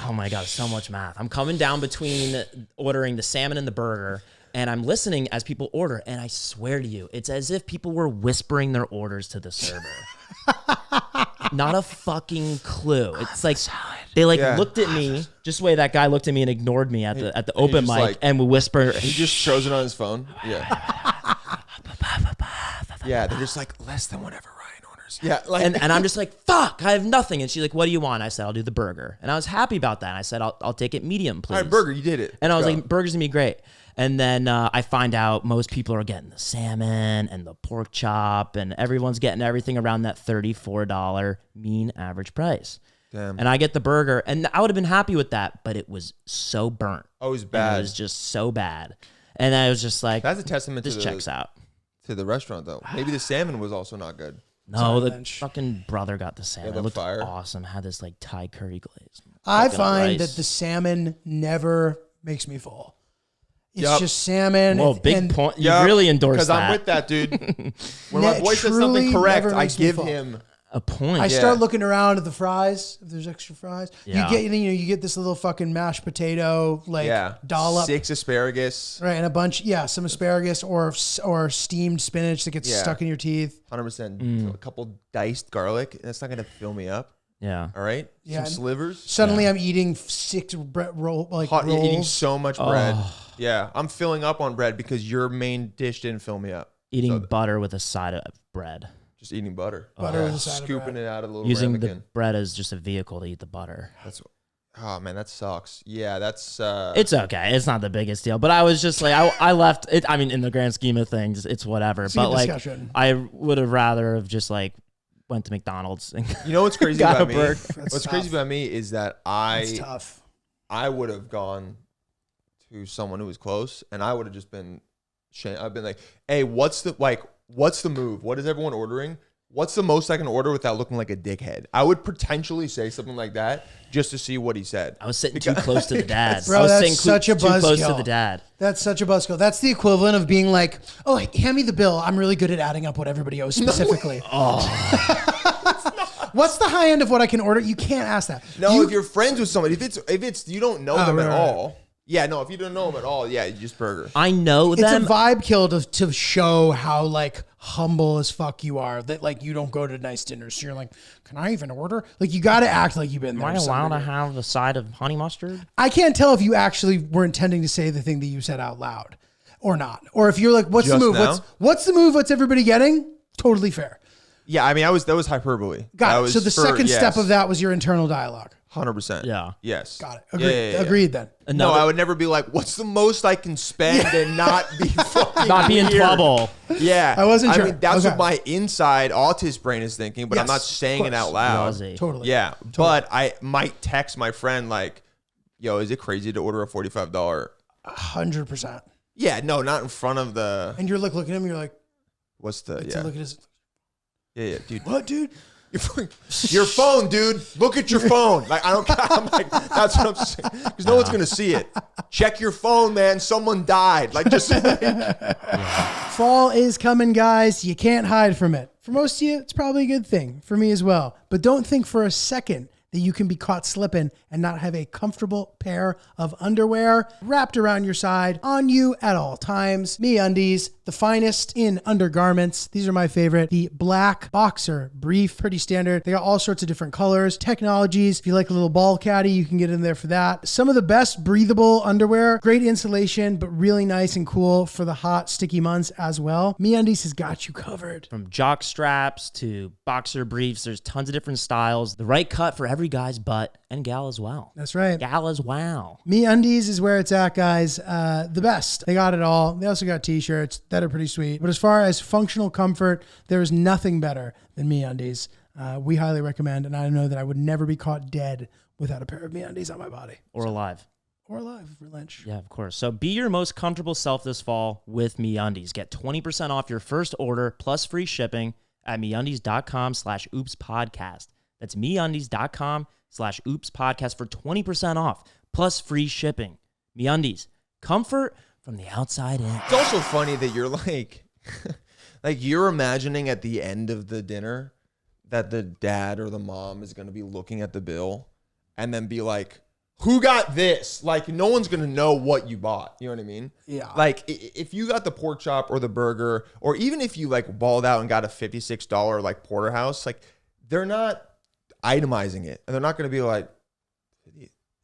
Oh my God, so much math. I'm coming down between ordering the salmon and the burger, and I'm listening as people order. And I swear to you, it's as if people were whispering their orders to the server. Not a fucking clue. It's like they looked at me just the way that guy looked at me and ignored me at the open just mic like- and would whisper. He just shows it on his phone. Yeah. Yeah, they're just like less than whatever Ryan orders. Yeah, like and I'm just like, fuck, I have nothing. And she's like, what do you want? I said, I'll do the burger. And I was happy about that. I said, I'll take it medium, please. all right, burger, you did it. And I was Go. like, burger's gonna be great. And then I find out most people are getting the salmon and the pork chop, and everyone's getting everything around that $34 mean average price. Damn. And I get the burger, and I would have been happy with that, but it was so burnt. Oh, it was And bad. It was just so bad. And I was just like, That's a testament this to checks out. to the restaurant though. Maybe the salmon was also not good. No, Sorry, the Lynch. fucking brother got the salmon. the It looked fire. awesome. Had this like Thai curry glaze. I Coconut find rice. that the salmon never makes me full. It's Yup. just salmon. Whoa, big and point. You really endorse because I'm that. with that, dude. When my That boy says truly something correct, never I makes me give fall. him. A point. I start looking around at the fries. If there's extra fries, Yeah. you get this little fucking mashed potato dollop, 6 asparagus. right, and a bunch, some asparagus or steamed spinach that gets Yeah. stuck in your teeth. 100%. A couple diced garlic. That's not gonna fill me up. Yeah. All right. Yeah, Some and slivers. Suddenly, I'm eating 6 rolls. You're eating so much bread. Yeah, I'm filling up on bread because your main dish didn't fill me up. Eating butter with a side of bread. Just eating butter. Butter with a side of Scooping bread. it out of the little Using the ramekin. bread as just a vehicle to eat the butter. That's. Oh man, that sucks. Yeah, that's. It's okay. It's not the biggest deal. But I was just like, I left it. I mean, in the grand scheme of things, it's whatever. It's a But good like, discussion. I would have rather have just like went to McDonald's and You know what's crazy got about a me? burger. That's What's tough. crazy about me is that It's tough. I would have gone to someone who was close, and I would have just been I've been like, hey, what's the move? What is everyone ordering? What's the most I can order without looking like a dickhead? I would potentially say something like that just to see what he said. I was sitting too close to the dad. Bro, I was that's sitting such a too close to buzzkill. the dad. That's such a buzzkill. That's the equivalent of being like, oh, hand me the bill. I'm really good at adding up what everybody owes specifically. What's the high end of what I can order? You can't ask that. No, if you're friends with somebody, if it's you don't know them at right. all. Yeah, no, if you don't know them at all, yeah, you just burger. I know It's them. a vibe kill to show how like humble as fuck you are. That like you don't go to nice dinners. So you're like, can I even order? Like you got to act like you've been Am there. I to some allowed to degree. have a side of honey mustard? I can't tell if you actually were intending to say the thing that you said out loud or not, or if you're like, what's Just the move? now? What's the move? What's everybody getting? Totally fair. Yeah, I mean, that was hyperbole. Got That it. was So the second step of that was your internal dialogue. 100%. Yeah. Yes. Got it. Yeah. Agreed then. No, I would never be like, what's the most I can spend and not be fucking Not be in weird? trouble. Yeah. I wasn't sure. I mean, that's Okay. what my inside autist brain is thinking, but I'm Yes, not saying of it out course. loud. Nausea. Totally. Yeah. But I might text my friend like, yo, is it crazy to order a $45? 100%. Yeah, no, not in front of the, And you're like looking at him. You're like, what's the, to yeah. look at his. Yeah, dude. What, dude? Your phone, dude. Look at your phone. Like, I don't, I'm like, that's what I'm saying. Because no one's going to see it. Check your phone, man. Someone died. Like, just Fall is coming, guys. You can't hide from it. For most of you, it's probably a good thing. For me as well. But don't think for a second that you can be caught slipping and not have a comfortable pair of underwear wrapped around your side on you at all times. MeUndies, the finest in undergarments. These are my favorite. The black boxer brief, pretty standard. They got all sorts of different colors, technologies. If you like a little ball caddy, you can get in there for that. Some of the best breathable underwear, great insulation, but really nice and cool for the hot, sticky months as well. MeUndies has got you covered. From jock straps to boxer briefs, there's tons of different styles. The right cut for every guy's butt and gal as well. That's right. Gal as well. MeUndies is where it's at, guys. The best. They got it all. They also got t-shirts that are pretty sweet. But as far as functional comfort, there is nothing better than MeUndies. We highly recommend, and I know that I would never be caught dead without a pair of MeUndies on my body. Or alive. Or alive for lunch. Yeah, of course. So be your most comfortable self this fall with MeUndies. Get 20% off your first order plus free shipping at MeUndies.com/OopsPodcast. That's MeUndies.com/OopsPodcast for 20% off plus free shipping. MeUndies, comfort from the outside in. It's also funny that you're like, like you're imagining at the end of the dinner that the dad or the mom is going to be looking at the bill and then be like, who got this? Like, no one's going to know what you bought. You know what I mean? Yeah. Like, if you got the pork chop or the burger, or even if you like balled out and got a $56 like porterhouse, like they're not itemizing it. And they're not going to be like,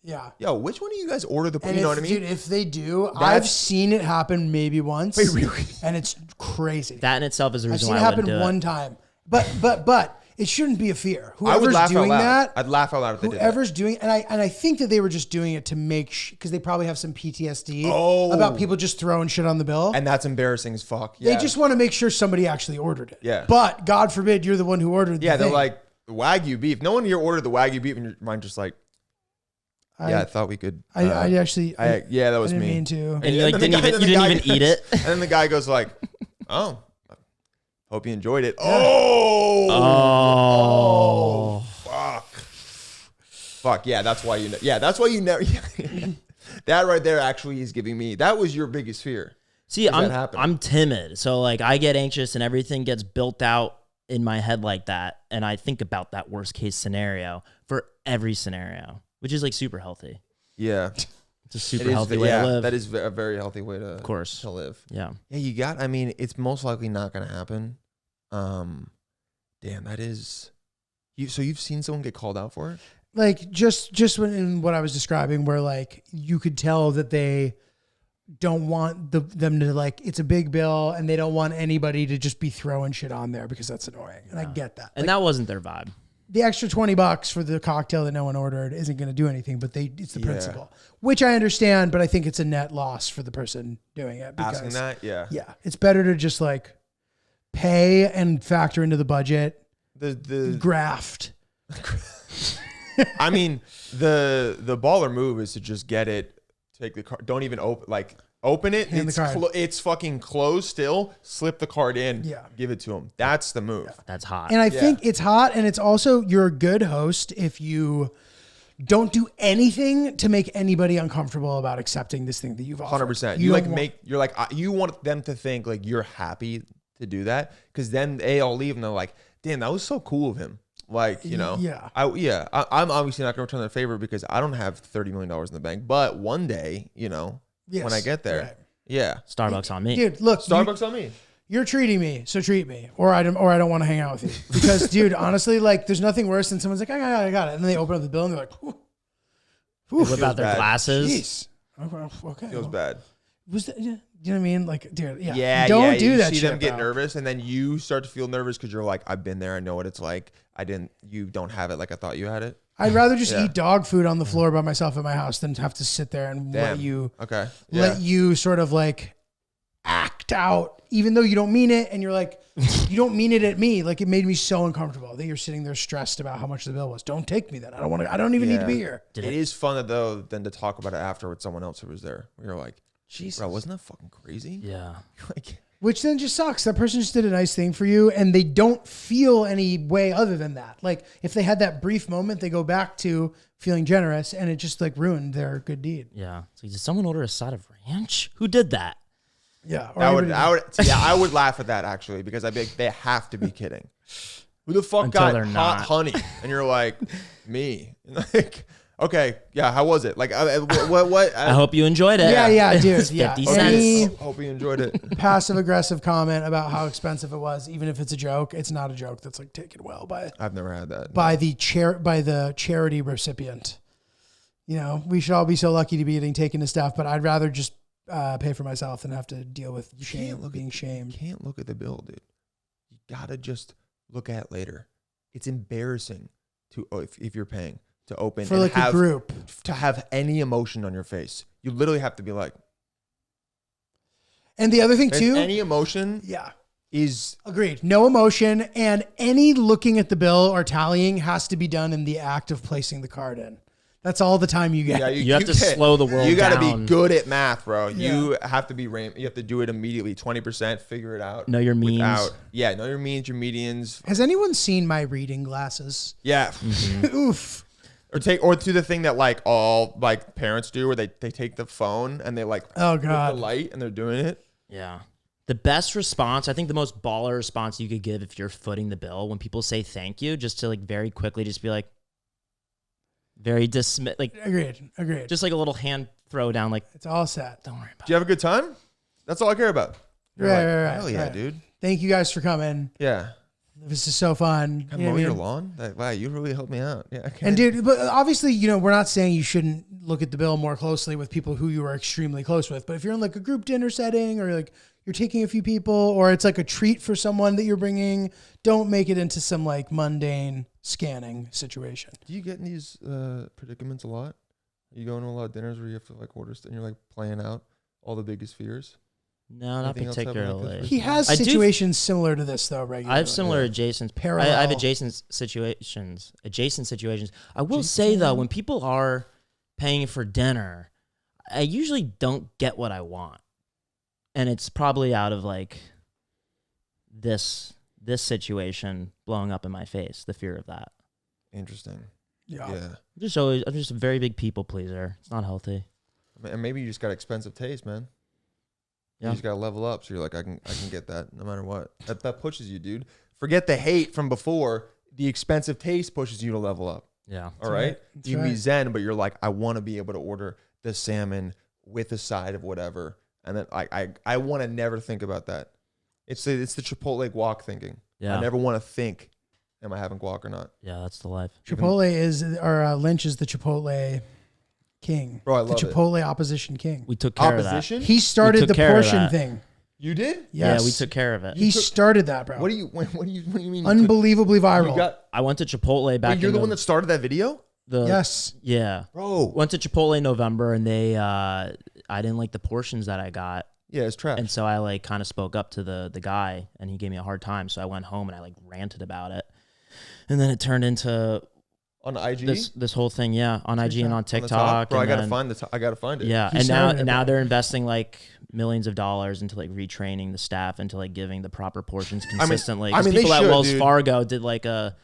Yeah. yo, which one of you guys ordered the, And you know if, what I mean? dude, if they do, I've That's- seen it happen maybe once. Wait, really? And it's crazy. That in itself is the I've reason seen why it I happen wouldn't do one it. time. But it shouldn't be a fear. I would Whoever's laugh out doing loud. that, I'd laugh out loud if they did that. whoever's doing, and I think that they were just doing it to make because they probably have some PTSD Oh. about people just throwing shit on the bill. And that's embarrassing as fuck. They Yeah. just want to make sure somebody actually ordered it. Yeah. But God forbid you're the one who ordered the Yeah, they're thing. like, Wagyu beef. No one here ordered the Wagyu beef, and your mind just like, yeah, I thought we could. I actually, yeah, that was I didn't me. mean to. And you like then the didn't guy- even then you the didn't guy even eat it. And then the guy goes like, oh, hope you enjoyed it. Oh, Oh. fuck. Yeah, that's why you. Yeah, that's why you never. That right there actually is giving me. That was your biggest fear. See, Does that happen? I'm timid. So like I get anxious and everything gets built out in my head like that. And I think about that worst case scenario for every scenario, which is like super healthy. Yeah, It's a super it is. healthy way to live. That is a very healthy way to, Of course. to live. Yeah. Yeah, you got. I mean, it's most likely not going to happen. Damn, that is. So you've seen someone get called out for it? Like just when in what I was describing, where like you could tell that they don't want them to like it's a big bill and they don't want anybody to just be throwing shit on there because that's annoying. And I get that. And that wasn't their vibe. The extra $20 for the cocktail that no one ordered isn't going to do anything, but it's the Yeah. principle, which I understand, but I think it's a net loss for the person doing it. Because, Asking that, yeah. Yeah. It's better to just like pay and factor into the budget, The graft. I mean, the baller move is to just get it take the card. Don't even open it. Hand the card. It's fucking closed still. Slip the card in. Yeah. Give it to him. That's the move. That's hot. And I think it's hot, and it's also you're a good host if you don't do anything to make anybody uncomfortable about accepting this thing that you've offered. 100%. You want them to think like you're happy to do that, because then they all leave and they're like, damn, that was so cool of him. Like, you know, I'm obviously not going to return the favor because I don't have $30 million in the bank, but one day, you know, when I get there, Starbucks on me. Dude, look, Starbucks on me. You're treating me, so treat me, or I don't want to hang out with you. Because, dude, honestly, like, there's nothing worse than someone's like, I got it, and then they open up the bill and they're like, whew. They whip out their bad. glasses. Jeez. Okay. Feels bad. Was that? You know what I mean? like, dude, Don't do that. You see shit, them get bro. nervous, and then you start to feel nervous because you're like, I've been there. I know what it's like. You don't have it like I thought you had it. I'd rather just eat dog food on the floor by myself at my house than have to sit there and let you sort of like act out, even though you don't mean it, and you're like, you don't mean it at me. Like, it made me so uncomfortable that you're sitting there stressed about how much the bill was. Don't take me then. I don't even need to be here. It is fun though then to talk about it after with someone else who was there. You're like, Jesus, bro, wasn't that fucking crazy? Yeah. Like, which then just sucks. That person just did a nice thing for you, and they don't feel any way other than that. Like, if they had that brief moment, they go back to feeling generous, and it just like ruined their good deed. Yeah. So did someone order a side of ranch? Who did that? Yeah. I would laugh at that actually, because I'd be like, they have to be kidding. Who the fuck Until got they're hot not. honey? And you're like, me. Like, okay, yeah, how was it? Like, what? I hope you enjoyed it. Yeah, dude. It's 50 cents. Any Hope you enjoyed it. passive aggressive comment about how expensive it was, even if it's a joke, it's not a joke that's like taken well by I've never had that. by the charity recipient. You know, we should all be so lucky to be getting taken to stuff, but I'd rather just pay for myself than have to deal with being shamed. You can't look at the bill, dude. You gotta just look at it later. It's embarrassing to if you're paying to open For and like have, a group. to have any emotion on your face. You literally have to be like, And the other thing too, any emotion is agreed. No emotion, and any looking at the bill or tallying has to be done in the act of placing the card in. That's all the time you get. You have to slow the world You got to down. be good at math, bro. Yeah. You have to be you have to do it immediately. 20%, figure it out. Know your means. Know your means, your medians. Has anyone seen my reading glasses? Yeah. Oof. Or do the thing that like all like parents do, where they take the phone and they like Oh, put God. the light and they're doing it. Yeah. The best response, I think the most baller response you could give if you're footing the bill, when people say thank you, just to like very quickly just be like, very like Agreed. just like a little hand throw down, like, It's all set. don't worry about Do you have a good time? That's all I care about. You're Right, like, right. Hell yeah, right. dude. Thank you guys for coming. Yeah. This is so fun. Can I You know mow what I your mean? lawn? Wow, you really helped me out. Yeah. Okay. And dude, but obviously, you know, we're not saying you shouldn't look at the bill more closely with people who you are extremely close with. But if you're in like a group dinner setting, or like you're taking a few people, or it's like a treat for someone that you're bringing, don't make it into some like mundane scanning situation. Do you get in these predicaments a lot? You go to a lot of dinners where you have to like order stuff and you're like playing out all the biggest fears? No, not Anything else happen like particularly. this? He has I do- situations similar to this though, regularly. I have similar adjacent Parallel. I have adjacent situations. I will say though, when people are paying for dinner, I usually don't get what I want, and it's probably out of like this situation blowing up in my face. The fear of that. Interesting. Yeah. Yeah. I'm just a very big people pleaser. It's not healthy. And maybe you just got expensive taste, man. You Yeah. just gotta level up. So you're like, I can get that no matter what. That pushes you, dude. Forget the hate from before. The expensive taste pushes you to level up. Yeah. All right. That's You can be right. zen, but you're like, I want to be able to order the salmon with a side of whatever, and then I want to never think about that. It's the Chipotle guac thinking. Yeah. I never want to think, am I having guac or not? Yeah, that's the life. Chipotle is, or Lynch is the Chipotle king. Bro, I the love it. Chipotle opposition king. We took care Opposition? He started took the care of portion that. thing. You did? Yes. Yeah, we took care of it. He started that, bro. What do you mean? Unbelievably viral. You got, I went to Chipotle back. wait, you're in the one that started that video? Yes. Yeah. Bro. Went to Chipotle in November, and they I didn't like the portions that I got, Yeah, it's trash. and so I like kind of spoke up to the guy, and he gave me a hard time. So I went home and I like ranted about it, and then it turned into On IG? This whole thing, yeah, on IG and on On the top? TikTok. Bro, I and gotta then- find I gotta find it. Yeah, He's and showing it, now bro. they're investing like millions of dollars into like retraining the staff into like giving the proper portions consistently. 'Cause they people at should, Wells dude. Fargo did like a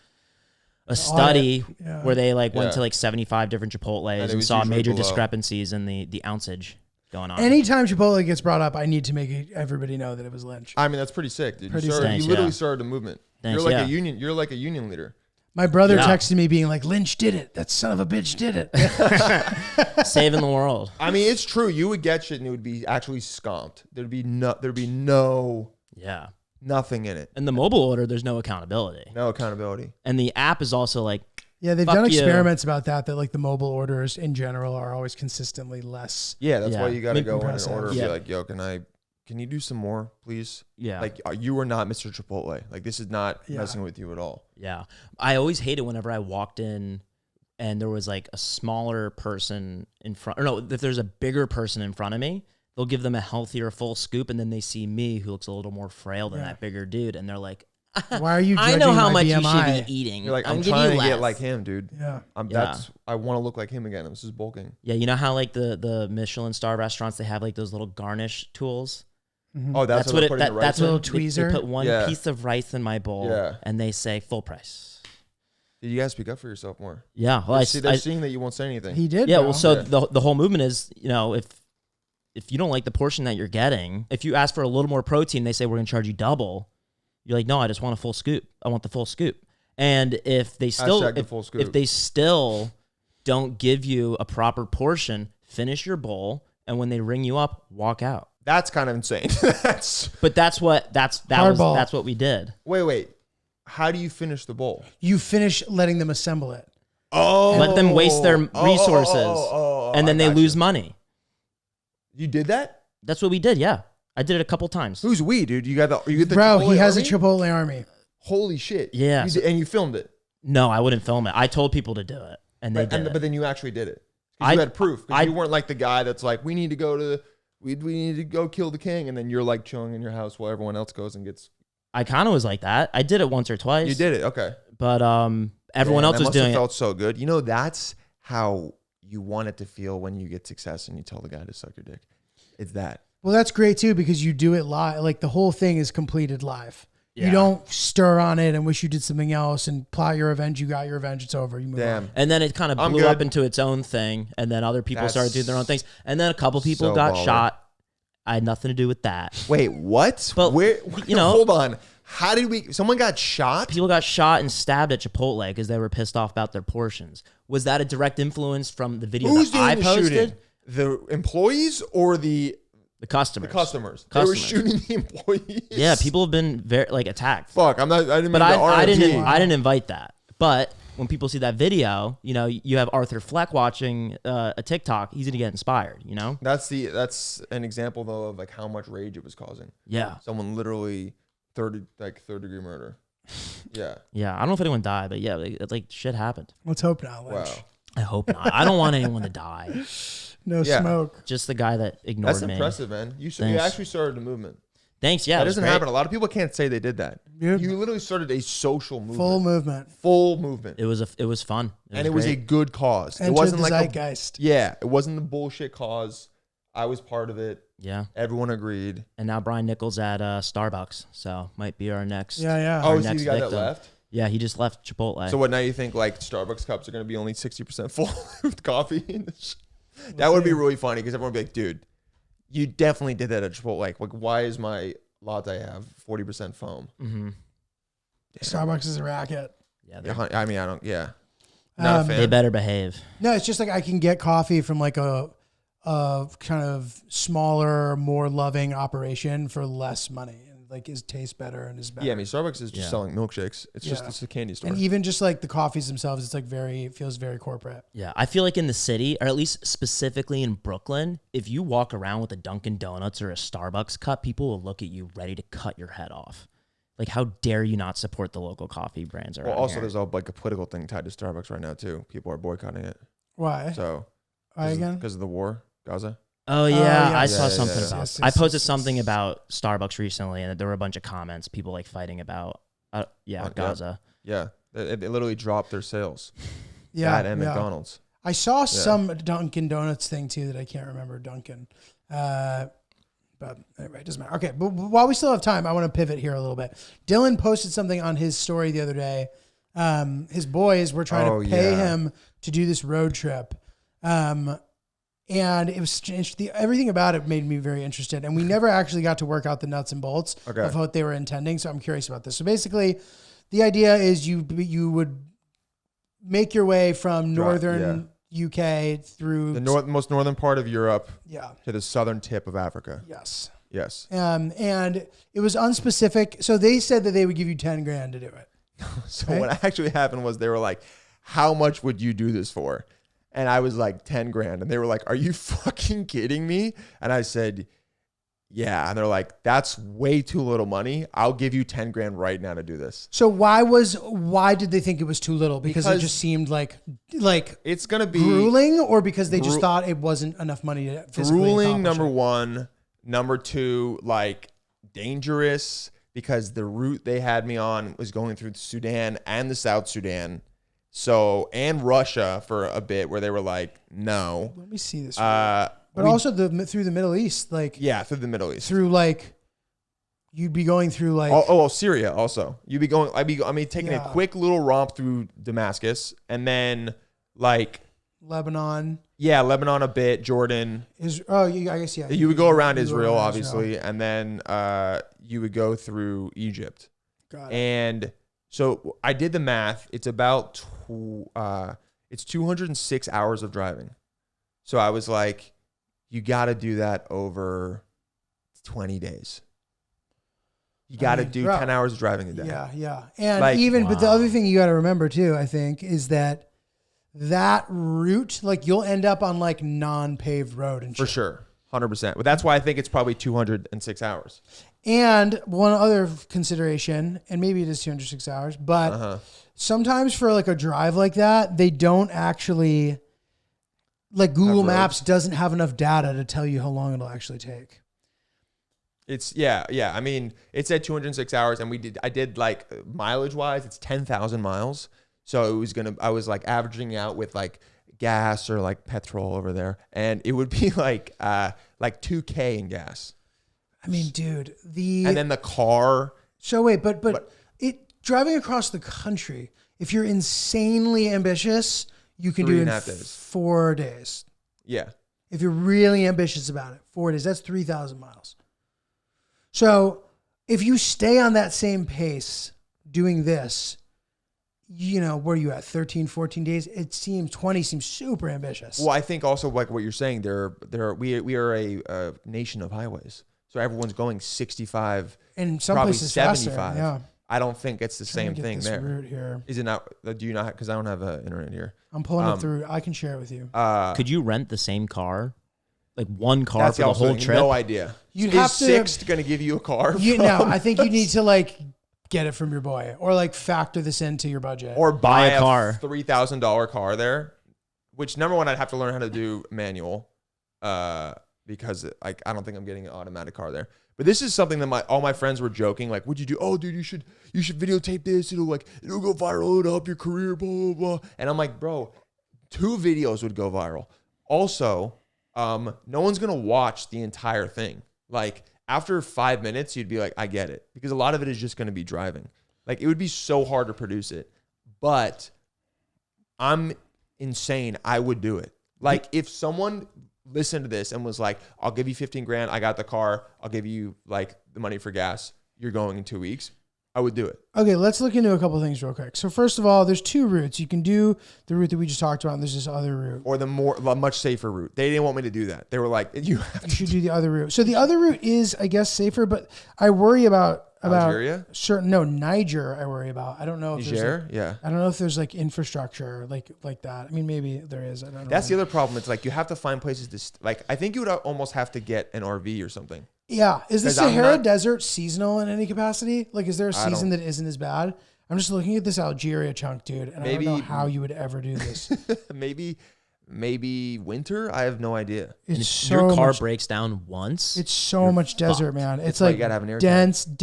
study Yeah. where they like went Yeah. to like 75 different Chipotles it and was saw usually major below. discrepancies in the ounceage going on. Anytime Chipotle gets brought up, I need to make everybody know that it was Lynch. I mean, that's pretty sick, dude. Pretty You sick. literally Yeah. started a movement. Thanks, You're like yeah. a union. You're like a union leader. My brother Yeah. texted me being like, Lynch did it. That son of a bitch did it. Saving the world. I mean, it's true. You would get shit and it would be actually scomped. There'd be no Yeah. nothing in it. And the mobile order, there's no accountability. No accountability. And the app is also like, Yeah, they've Fuck done you. experiments about that like the mobile orders in general are always consistently less. Yeah, that's Yeah. why you got to Make go in and impressive. order and Yeah. be like, yo, can you do some more, please? yeah. Like, you are not Mr. Chipotle. Like, this is not Yeah. messing with you at all. Yeah. I always hated whenever I walked in and there was like a smaller person in front, or no, if there's a bigger person in front of me, they'll give them a healthier full scoop. And then they see me who looks a little more frail than Yeah. that bigger dude. And they're like, Why are you I judging know how my much BMI? you should be eating. You're like, I'm giving trying you to get less." like him, dude. Yeah. Yeah. I want to look like him again. This is bulking. Yeah. You know how like the Michelin star restaurants, they have like those little garnish tools. Oh, that's what they're putting the rice that's in? what Little they tweezer? put one Yeah. piece of rice in my bowl Yeah. and they say full price. You guys speak up for yourself more. Yeah. Well, They're seeing that you won't say anything. He did. yeah. bro. Well, so Yeah. the whole movement is, you know, if you don't like the portion that you're getting, if you ask for a little more protein, they say we're going to charge you double. You're like, no, I just want a full scoop. I want the full scoop. And if they still, Hashtag the if, full scoop. if they still don't give you a proper portion, finish your bowl, and when they ring you up, walk out. That's kind of insane. But that's what Hardball. what we did. Wait. How do you finish the bowl? You finish letting them assemble it. Oh, Let them waste their resources, and then I they got lose you. money. You did that? That's what we did. Yeah, I did it a couple times. Who's we, dude? You get the Bro, Chipotle he has army? a Chipotle army. Holy shit! Yeah. You did, and you filmed it. No, I wouldn't film it. I told people to do it, and they did. But then you actually did it. 'Cause I- you had proof. 'Cause I- you weren't like the guy that's like, we need to go to, we need to go kill the king, and then you're like chilling in your house while everyone else goes and gets. I kind of was like that. I did it once or twice. You did it, okay. But everyone else that was must doing have it. felt so good. You know, that's how you want it to feel when you get success and you tell the guy to suck your dick. It's that. Well, that's great too because you do it live. Like the whole thing is completed live. Yeah. You don't stir on it and wish you did something else and plot your revenge. You got your revenge. It's over. You move Damn. on. And then it kind of I'm blew up good. into its own thing, and then other people started doing their own things, and then a couple people so got baller. shot. I had nothing to do with that. Wait, what? But, Where? you know- hold on. How did we? Someone got shot? People got shot and stabbed at Chipotle because they were pissed off about their portions. Was that a direct influence from the video Who's that I doing the posted? shooting? The employees or the The customers. customers? They Customers. were shooting the employees. Yeah, people have been very like attacked. Fuck, I'm not. I didn't But mean to I RIP. didn't invite that. But when people see that video, you know, you have Arthur Fleck watching a TikTok, he's gonna get inspired. You know? That's an example though of like how much rage it was causing. Yeah. Someone literally third degree murder. Yeah. Yeah. I don't know if anyone died, but yeah, like shit happened. Let's hope not, Lynch. Wow. I hope not. I don't want anyone to die. No Yeah. smoke. Just the guy that ignored That's me. impressive, man. You Thanks. actually started a movement. Thanks. Yeah. That it was doesn't great. happen. A lot of people can't say they did that. Dude. You literally started a social movement. Full movement. Full movement. It was fun. And it was a great. good cause. Enter It wasn't the like zeitgeist. yeah, it wasn't the bullshit cause. I was part of it. Yeah. Everyone agreed. And now Brian Nichols at Starbucks, so might be our next. Yeah, yeah. Oh, Our is he next the guy that victim. left? Yeah, he just left Chipotle. So what now you think like Starbucks cups are going to be only 60% full with coffee? That would be really funny because everyone would be like, dude, you definitely did that at Chipotle. Like why is my latte have 40% foam? Mm-hmm. Starbucks is a racket. Yeah, Yeah, I mean, I don't, yeah. Not a fan. they better behave. No, it's just like I can get coffee from like a kind of smaller, more loving operation for less money, and like it tastes better and is better. Yeah, I mean, Starbucks is just Yeah. selling milkshakes. It's just, Yeah. it's a candy store. And even just like the coffees themselves, it's like it feels very corporate. Yeah, I feel like in the city, or at least specifically in Brooklyn, if you walk around with a Dunkin' Donuts or a Starbucks cup, people will look at you ready to cut your head off. Like, how dare you not support the local coffee brands around Well, also here? there's like a political thing tied to Starbucks right now too. People are boycotting it. Why? So Why again? because of the war, Gaza. Oh yeah, yeah. I Yeah, saw yeah, something yeah. about. Yes, I yes, posted yes, something yes. about Starbucks recently, and there were a bunch of comments, people like fighting about. Yeah. Gaza. Yeah, they literally dropped their sales. that and McDonald's. I saw some Dunkin' Donuts thing too that I can't remember Dunkin'. But anyway, it doesn't matter. Okay, but while we still have time, I want to pivot here a little bit. Dylan posted something on his story the other day. His boys were trying to pay him to do this road trip. And it was everything about it made me very interested. And we never actually got to work out the nuts and bolts of what they were intending. So I'm curious about this. So basically, the idea is you would make your way from northern UK through the most northern part of Europe to the southern tip of Africa. Yes. And it was unspecific. So they said that they would give you 10 grand to do it. So what actually happened was they were like, how much would you do this for? And I was like, 10 grand. And they were like, are you fucking kidding me? And I said, yeah. And they're like, that's way too little money. I'll give you 10 grand right now to do this. So why did they think it was too little? Because it just seemed like it's going to be grueling, or because they just thought it wasn't enough money to physically grueling, accomplish number it? one. Number two, like dangerous, because the route they had me on was going through Sudan and the South Sudan. So, and Russia for a bit, where they were like, no. Let me see this. But also through the Middle East, like through the Middle East, through like you'd be going through like Syria also. You'd be going. I mean, taking a quick little romp through Damascus, and then like Lebanon. Yeah, Lebanon a bit, Jordan. I guess You would go around Israel, obviously, and then you would go through Egypt. Got it. And so I did the math. It's about it's 206 hours of driving. So I was like, you got to do that over 20 days. You got to do 10 hours of driving a day. Yeah. And but the other thing you got to remember too, I think, is that route, like you'll end up on like non-paved road and shit. For sure. 100%. But that's why I think it's probably 206 hours. And one other consideration, and maybe it is 206 hours, but sometimes for like a drive like that, they don't actually, like Google Maps doesn't have enough data to tell you how long it'll actually take. It's I mean, it said 206 hours, and I did like mileage wise, it's 10,000 miles. So I was like averaging out with like gas or like petrol over there, and it would be like $2,000 in gas. I mean, dude, and then the car. So wait, but driving across the country, if you're insanely ambitious, you can do it in 4 days. Yeah. If you're really ambitious about it, 4 days, that's 3,000 miles. So if you stay on that same pace doing this, you know, where are you at? 13, 14 days? 20 seems super ambitious. Well, I think also like what you're saying, we are a nation of highways. So everyone's going 65 and some probably places 75. faster, yeah. I don't think it's the same thing there. Route here. Is it not? Do you not? Because I don't have internet here. I'm pulling it through. I can share it with you. Could you rent the same car? Like one car for the whole trip? No idea. You'd have to. Sixt going to give you a car? No, I think you need to like get it from your boy, or like factor this into your budget, or buy a car, $3,000 car there. Which number one, I'd have to learn how to do manual, because like I don't think I'm getting an automatic car there. But this is something that all my friends were joking, like, what'd you do? Oh, dude, you should videotape this. It'll go viral. It'll help your career, blah, blah, blah. And I'm like, bro, 2 videos would go viral. Also, no one's going to watch the entire thing. Like, after 5 minutes, you'd be like, I get it. Because a lot of it is just going to be driving. Like, it would be so hard to produce it. But I'm insane. I would do it. Like, if someone listened to this and was like, I'll give you 15 grand. I got the car. I'll give you like the money for gas. You're going in 2 weeks. I would do it. Okay, let's look into a couple of things real quick. So first of all, there's 2 routes. You can do the route that we just talked about, and there's this other route. Or the much safer route. They didn't want me to do that. They were like, you should do the other route. So the other route is, I guess, safer, but I worry about Algeria? Niger. I worry about. I don't know if Niger? I don't know if there's like infrastructure like that. I mean, maybe there is. I don't know. That's the other problem. It's like you have to find places to like. I think you would almost have to get an RV or something. Yeah. Is the Sahara Desert seasonal in any capacity? Like, is there a season that isn't as bad? I'm just looking at this Algeria chunk, dude, and I don't know how you would ever do this. Maybe winter. I have no idea. Your car breaks down once. It's so much desert, man. It's like you gotta have an air dense tag.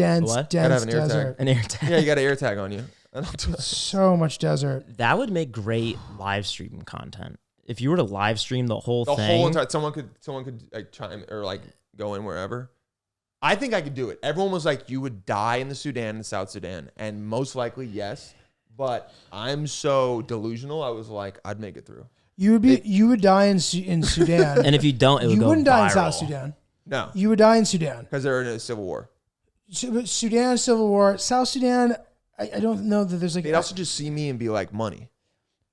desert. An air tag. Yeah, you got an air tag on you. So much desert. That would make great live streaming content. If you were to live stream the whole The thing. whole entire someone could like chime or like go in wherever. I think I could do it. Everyone was like, you would die in the Sudan and South Sudan, and most likely yes. But I'm so delusional. I was like, I'd make it through. You would die in Sudan. And if you don't, it would you go wouldn't viral. die in South Sudan. No, You would die in Sudan. because they're in a civil war. Sudan, civil war. South Sudan, I don't know that there's like. They'd also just see me and be like, money.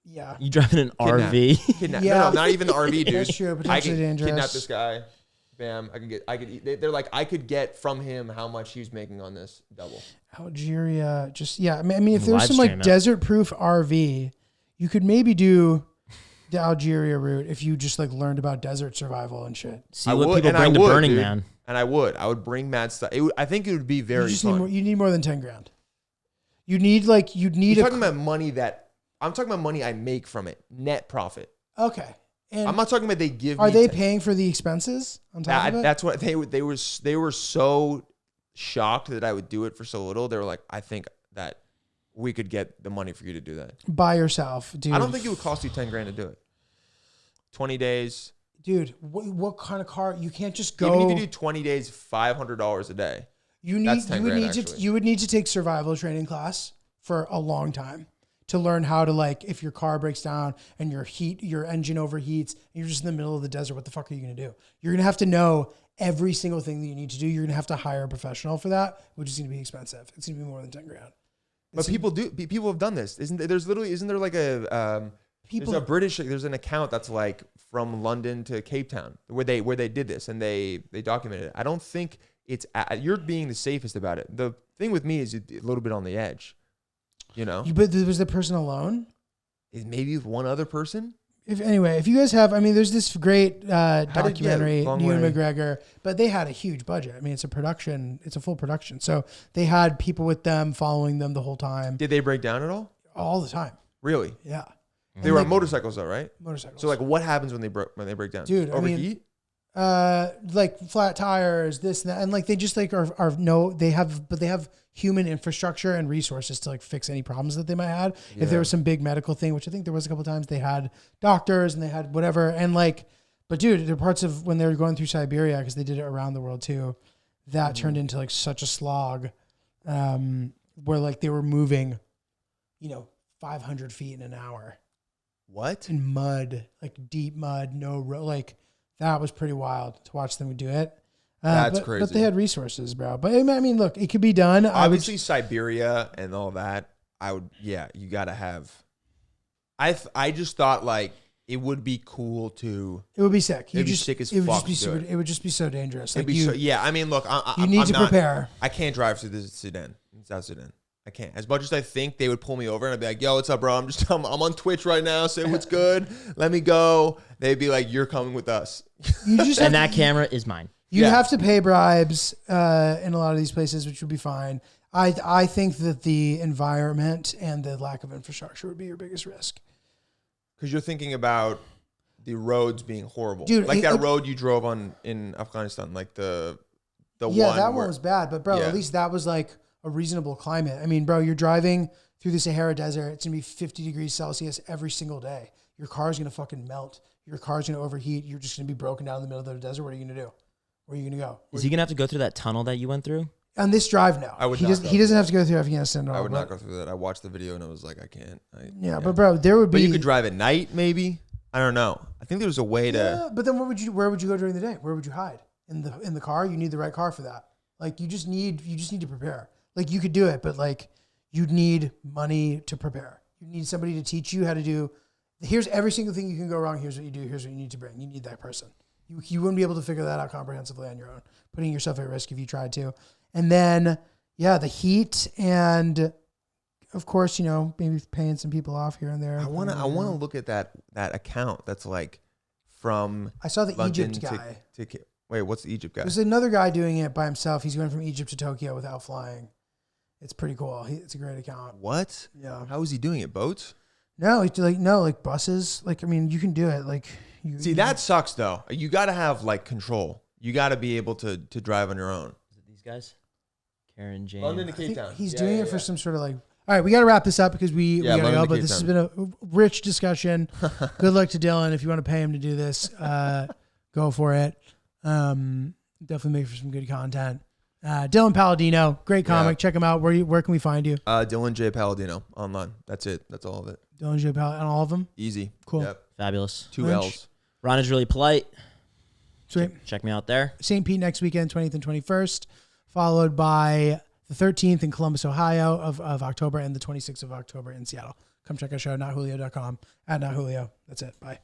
Yeah. You driving an RV. Kidnap. Yeah. No, not even the RV, dude. That's true, I potentially could dangerous. kidnap this guy. Bam. They're like, I could get from him how much he was making on this double. Algeria, I mean, if there's Live some like stream it. desert-proof RV, you could maybe do the Algeria route if you just like learned about desert survival and shit. See what people bring to Burning dude. Man. And I would bring mad stuff. I think it would be You very just fun. you need more than 10 grand. You'd need a You're talking about money I'm talking about money I make from it, net profit. okay. And I'm not talking about they give are me. they paying for the expenses on top of it? That's what they were so shocked that I would do it for so little. They were like, I think that we could get the money for you to do that. By yourself, dude. I don't think it would cost you 10 grand to do it. 20 days. Dude, what kind of car? You can't just go. Even if you do 20 days, $500 a day. That's 10 grand, actually. You would need to take survival training class for a long time to learn how to, like, if your car breaks down and your engine overheats and you're just in the middle of the desert, what the fuck are you going to do? You're going to have to know every single thing that you need to do. You're going to have to hire a professional for that, which is going to be expensive. It's going to be more than 10 grand. But people have done this. Isn't there like a there's an account that's like from London to Cape Town where they did this and they documented it. I don't think you're being the safest about it. The thing with me is a little bit on the edge, you know. But was the person alone? Maybe with one other person. If you guys have, I mean, there's this great documentary, Long Ewan Way. McGregor, but they had a huge budget. I mean, it's a full production. So they had people with them following them the whole time, Did they break down at all? the time. Really? Yeah. They were on motorcycles though, right? Motorcycles. So like, what happens when they break down? Dude, I mean, overheat. Like flat tires, this and that, and like they just like they have human infrastructure and resources to like fix any problems that they might have. If there was some big medical thing, which I think there was a couple of times, they had doctors and they had whatever, and like, but dude, there are parts of when they were going through Siberia, because they did it around the world too, that turned into like such a slog, where like they were moving, 500 feet in an hour. What? In mud, like deep mud, no road, like that was pretty wild to watch them do it. That's But crazy. they had resources, bro. But I mean, look, it could be done. Obviously, Siberia and all that. You gotta have. I just thought like it would be cool to. It would be sick. It'd be sick as it would fuck just be to do it. It would just be so dangerous. It'd Like be yeah. I mean, look, you need I'm to not- prepare. I can't drive to Sudan, South Sudan. I can't. As much as I think they would pull me over and I'd be like, "Yo, what's up, bro? I'm on Twitch right now. Say what's good. Let me go." They'd be like, "You're coming with us." You just And have that camera is mine. you Yeah. have to pay bribes in a lot of these places, which would be fine. I think that the environment and the lack of infrastructure would be your biggest risk. Because you're thinking about the roads being horrible, Dude, like that road you drove on in Afghanistan, like the Yeah, one. that one where- was bad, but bro, Yeah. at least that was like a reasonable climate. I mean, bro, you're driving through the Sahara Desert. It's gonna be 50 degrees Celsius every single day. Your car's gonna fucking melt. Your car's gonna overheat. You're just gonna be broken down in the middle of the desert. What are you gonna do? Where are you gonna go? Is he gonna have to go through that tunnel that you went through? On this drive now, I would he not doesn't. go He doesn't have to go through Afghanistan at all. I would not but- go through that. I watched the video and I was like, I can't. Yeah, but bro, there would be. But you could drive at night, maybe. I don't know. I think there was a way to. Yeah, but then where would you go during the day? Where would you hide? In the car? You need the right car for that. Like you just need to prepare. Like you could do it, but like you'd need money to prepare. You need somebody to teach you how to do. Here's every single thing you can go wrong. Here's what you do. Here's what you need to bring. You need that person. You wouldn't be able to figure that out comprehensively on your own, putting yourself at risk if you tried to. And then the heat and of course, maybe paying some people off here and there. I want to look at that account that's like from. I saw the London Egypt guy. Wait, what's the Egypt guy? There's another guy doing it by himself. He's going from Egypt to Tokyo without flying. It's pretty cool. It's a great account. What? Yeah. How is he doing it? Boats? No, like buses. Like, I mean, you can do it. Like, See, that sucks though. You got to have like control. You got to be able to drive on your own. Is it these guys? Karen, James. London to I Cape think Town. he's Yeah, doing yeah, it for yeah. some sort of like. All right, we got to wrap this up because we got to let go. him But to this has Cape been a rich discussion. Good luck to Dylan. If you want to pay him to do this, go for it. Definitely make for some good content. Dylan Palladino, great comic. Check him out. Where can we find you? Dylan J. Palladino online. That's it. That's all of it. Dylan J. Palladino on all of them. Easy. Cool. Yep. Fabulous. 2 Lynch. L's. Ron is really polite. Sweet. Check me out there. St. Pete next weekend, 20th and 21st, followed by the 13th in Columbus, Ohio of October and the 26th of October in Seattle. Come check our show, notjulio.com, @notjulio. That's it. Bye.